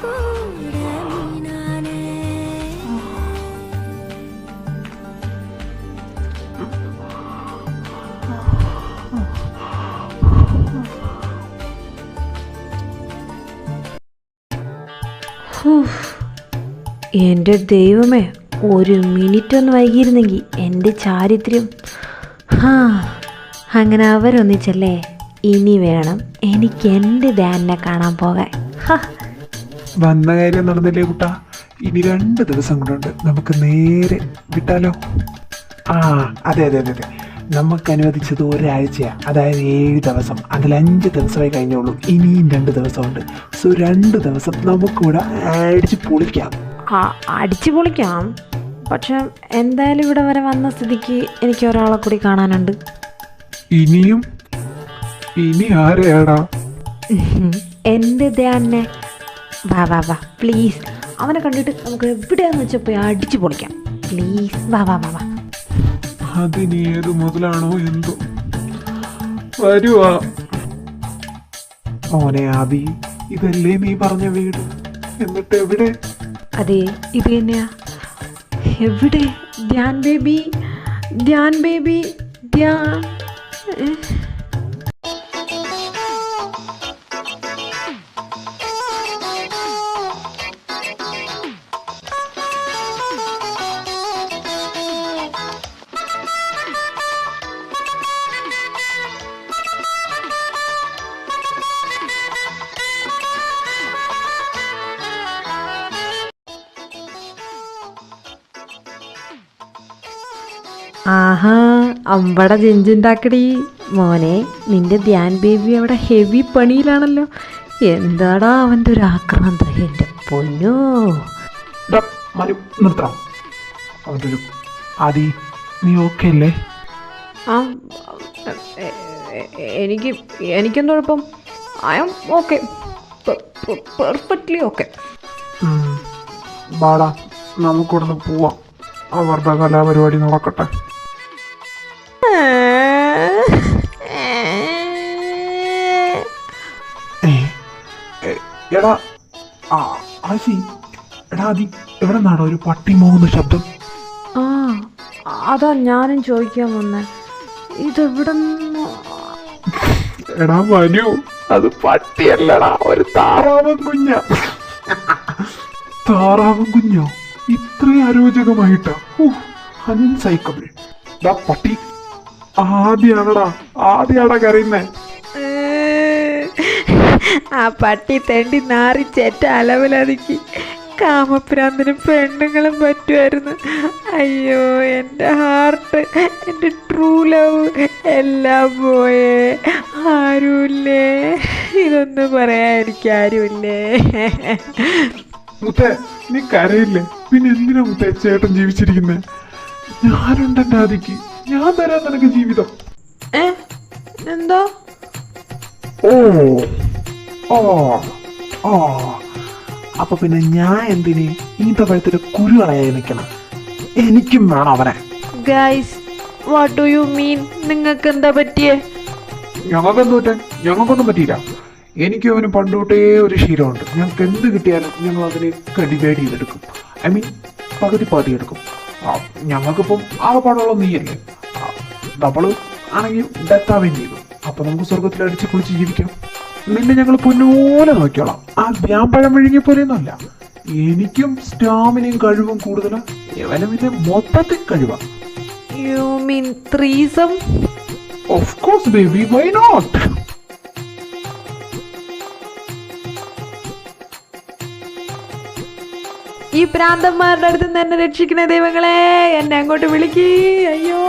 കൂട മീനാനെ. എൻ്റെ ദൈവമേ, 1 മിനിറ്റ് ഒന്ന് വൈകിയിരുന്നെങ്കിൽ എൻ്റെ ചാരിത്രം. അങ്ങനെ അവരൊന്നിച്ചല്ലേ. ഇനി വേണം എനിക്ക് എൻ്റെ ധ്യാനെ കാണാൻ പോകാൻ. വന്ന കാര്യം നടന്നില്ലേ കുട്ടാ? ഇനി 2 ദിവസം കൊണ്ടുണ്ട്, നമുക്ക് നേരെ വിട്ടാലോ? അതെ അതെ അതെ അതെ, നമുക്ക് അനുവദിച്ചത് ഒരാഴ്ചയാ, അതായത് 7 ദിവസം. അതിൽ 5 ദിവസമായി കഴിഞ്ഞുള്ളൂ, ഇനിയും 2 ദിവസമുണ്ട്. സോ 2 ദിവസം നമുക്കിവിടെ അടിച്ച് പൊളിക്കാം. അടിച്ചു പൊളിക്കാം. പക്ഷെ എന്തായാലും ഇവിടെ വരെ വന്ന സ്ഥിതിക്ക് എനിക്ക് ഒരാളെ കൂടി കാണാനുണ്ട്. ഇനി ആരെയാടാ? എൻ്റെ ധ്യാനെ. വാ വാ വാ പ്ലീസ്. അവനെ കണ്ടിട്ട് നമുക്ക് എവിടെയാന്ന് വെച്ചാൽ പോയി അടിച്ചു പൊളിക്കാം. പ്ലീസ് വാ വാ വാ വാ. അതിനി ഏത് മുതലാണോ എന്തോ. വരുവാ മോനെ ആദി, ഇതല്ലേ നീ പറഞ്ഞ വീട്? എന്നിട്ട് എവിടെ? അതെ, ഇത് തന്നെയാ. എവിടെ? Dhyan baby, Dhyan baby, Dhyan. ആഹാ, അമ്പട ജെഞ്ചുണ്ടാക്കടി മോനെ. നിന്റെ ധ്യാൻ ബേബി അവിടെ ഹെവി പണിയിലാണല്ലോ. എന്താടാ അവൻ്റെ ഒരു ആക്രാന്തം, എൻ്റെ പൊന്നോ. നിർത്താം. അവൻ്റെ ഒരു ആദി, നീ ഓക്കെ അല്ലേ? എനിക്കെന്താ കുഴപ്പം? I am okay, perfectly okay. വാടാ, നമുക്കിവിടുന്ന് പോവാം. അവരുടെ കലാപരിപാടി നടക്കട്ടെ. എടാ ആശി, എടാ അതി എവിടെ നിന്നാണോ ഒരു പട്ടി മോങ്ങുന്ന ശബ്ദം? ആ അതാ ഞാനും ചോദിക്കാൻ വന്നേ, ഇതെവിടെ നിന്ന്? എടാ മനു, അത് പട്ടിയല്ലടാ, ഒരു താറാവൻ കുഞ്ഞ. താറാവൻ കുഞ്ഞോ? ഇത്രയും അരോചകമായിട്ടാ? അൺസൈക്കബിൾ. പട്ടി ആദ്യാടാ കരയുന്നേ. ആ പട്ടി തെണ്ടി നാറി ചേറ്റ അലവിലതിക്ക് കാമപ്രാന്തിന് പെണ്ണുങ്ങളും പറ്റുമായിരുന്നു. അയ്യോ എൻ്റെ ഹാർട്ട്, എൻ്റെ ട്രൂ ലവ് എല്ലാം പോയേ. ആരുമില്ലേ, ഇതൊന്നും പറയാൻ എനിക്ക് ആരുമില്ലേ. മുത്തേ, നീ കരയില്ലേ? പിന്നെ എന്തിനാ മുത്തേ ചേട്ടൻ ജീവിച്ചിരിക്കുന്നേ? ഞാനുണ്ട് എൻ്റെ ആദിക്ക്, ഞാൻ തരാൻ നിനക്ക് ജീവിതം. എന്തോ? ഓ ഓ ഓ അപ്പൊ പിന്നെ ഞാൻ എന്തിന് ഈന്തപ്പഴത്തിന്റെ കുരു കളയായി നിൽക്കണം? എനിക്കും വേണം അവനെ. Guys, what do you mean? നിങ്ങൾക്ക് എന്താ പറ്റിയേ? ഞങ്ങൾക്കെന്ത് പറ്റാൻ? ഞങ്ങൾക്കൊന്നും പറ്റിയില്ല. എനിക്കും അവന് പണ്ടുതൊട്ടേ ഒരു ശീലമുണ്ട്. ഞങ്ങൾക്ക് എന്ത് കിട്ടിയാലും ഞങ്ങൾ അതിനെ ഡിവൈഡ് ചെയ്തെടുക്കും. ഐ മീൻ പകുതി എടുക്കും. ഞങ്ങൾക്കിപ്പം ആകെപ്പാടുള്ള നീയല്ലേ, നമ്മള് ആണെങ്കിൽ ഡെത്താവുകയും ചെയ്തു. അപ്പൊ നമുക്ക് സ്വർഗത്തിൽ അടിച്ച് കുളിച്ച് ജീവിക്കാം. നിന്നെ ഞങ്ങൾ പൊന്നോലെ നോക്കിയോളാം. ആ വ്യാമ്പഴം വിഴുങ്ങിയ പോലെയൊന്നുമല്ല. എനിക്കും സ്റ്റാമിനയും കഴിവും കൂടുതലാ, ഇവനും മൊത്തത്തിൽ കഴിവാ. You mean threesome? Of course baby, why not? ഈ പ്രാന്തന്മാരുടെ അടുത്ത് നിന്ന് എന്നെ രക്ഷിക്കണേ ദൈവങ്ങളെ, എന്നെ അങ്ങോട്ട് വിളിക്കേ. അയ്യോ,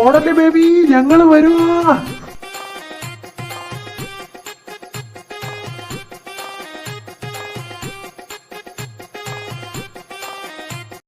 ഓടല്ലേ ബേബി, ഞങ്ങള് വരുവാ.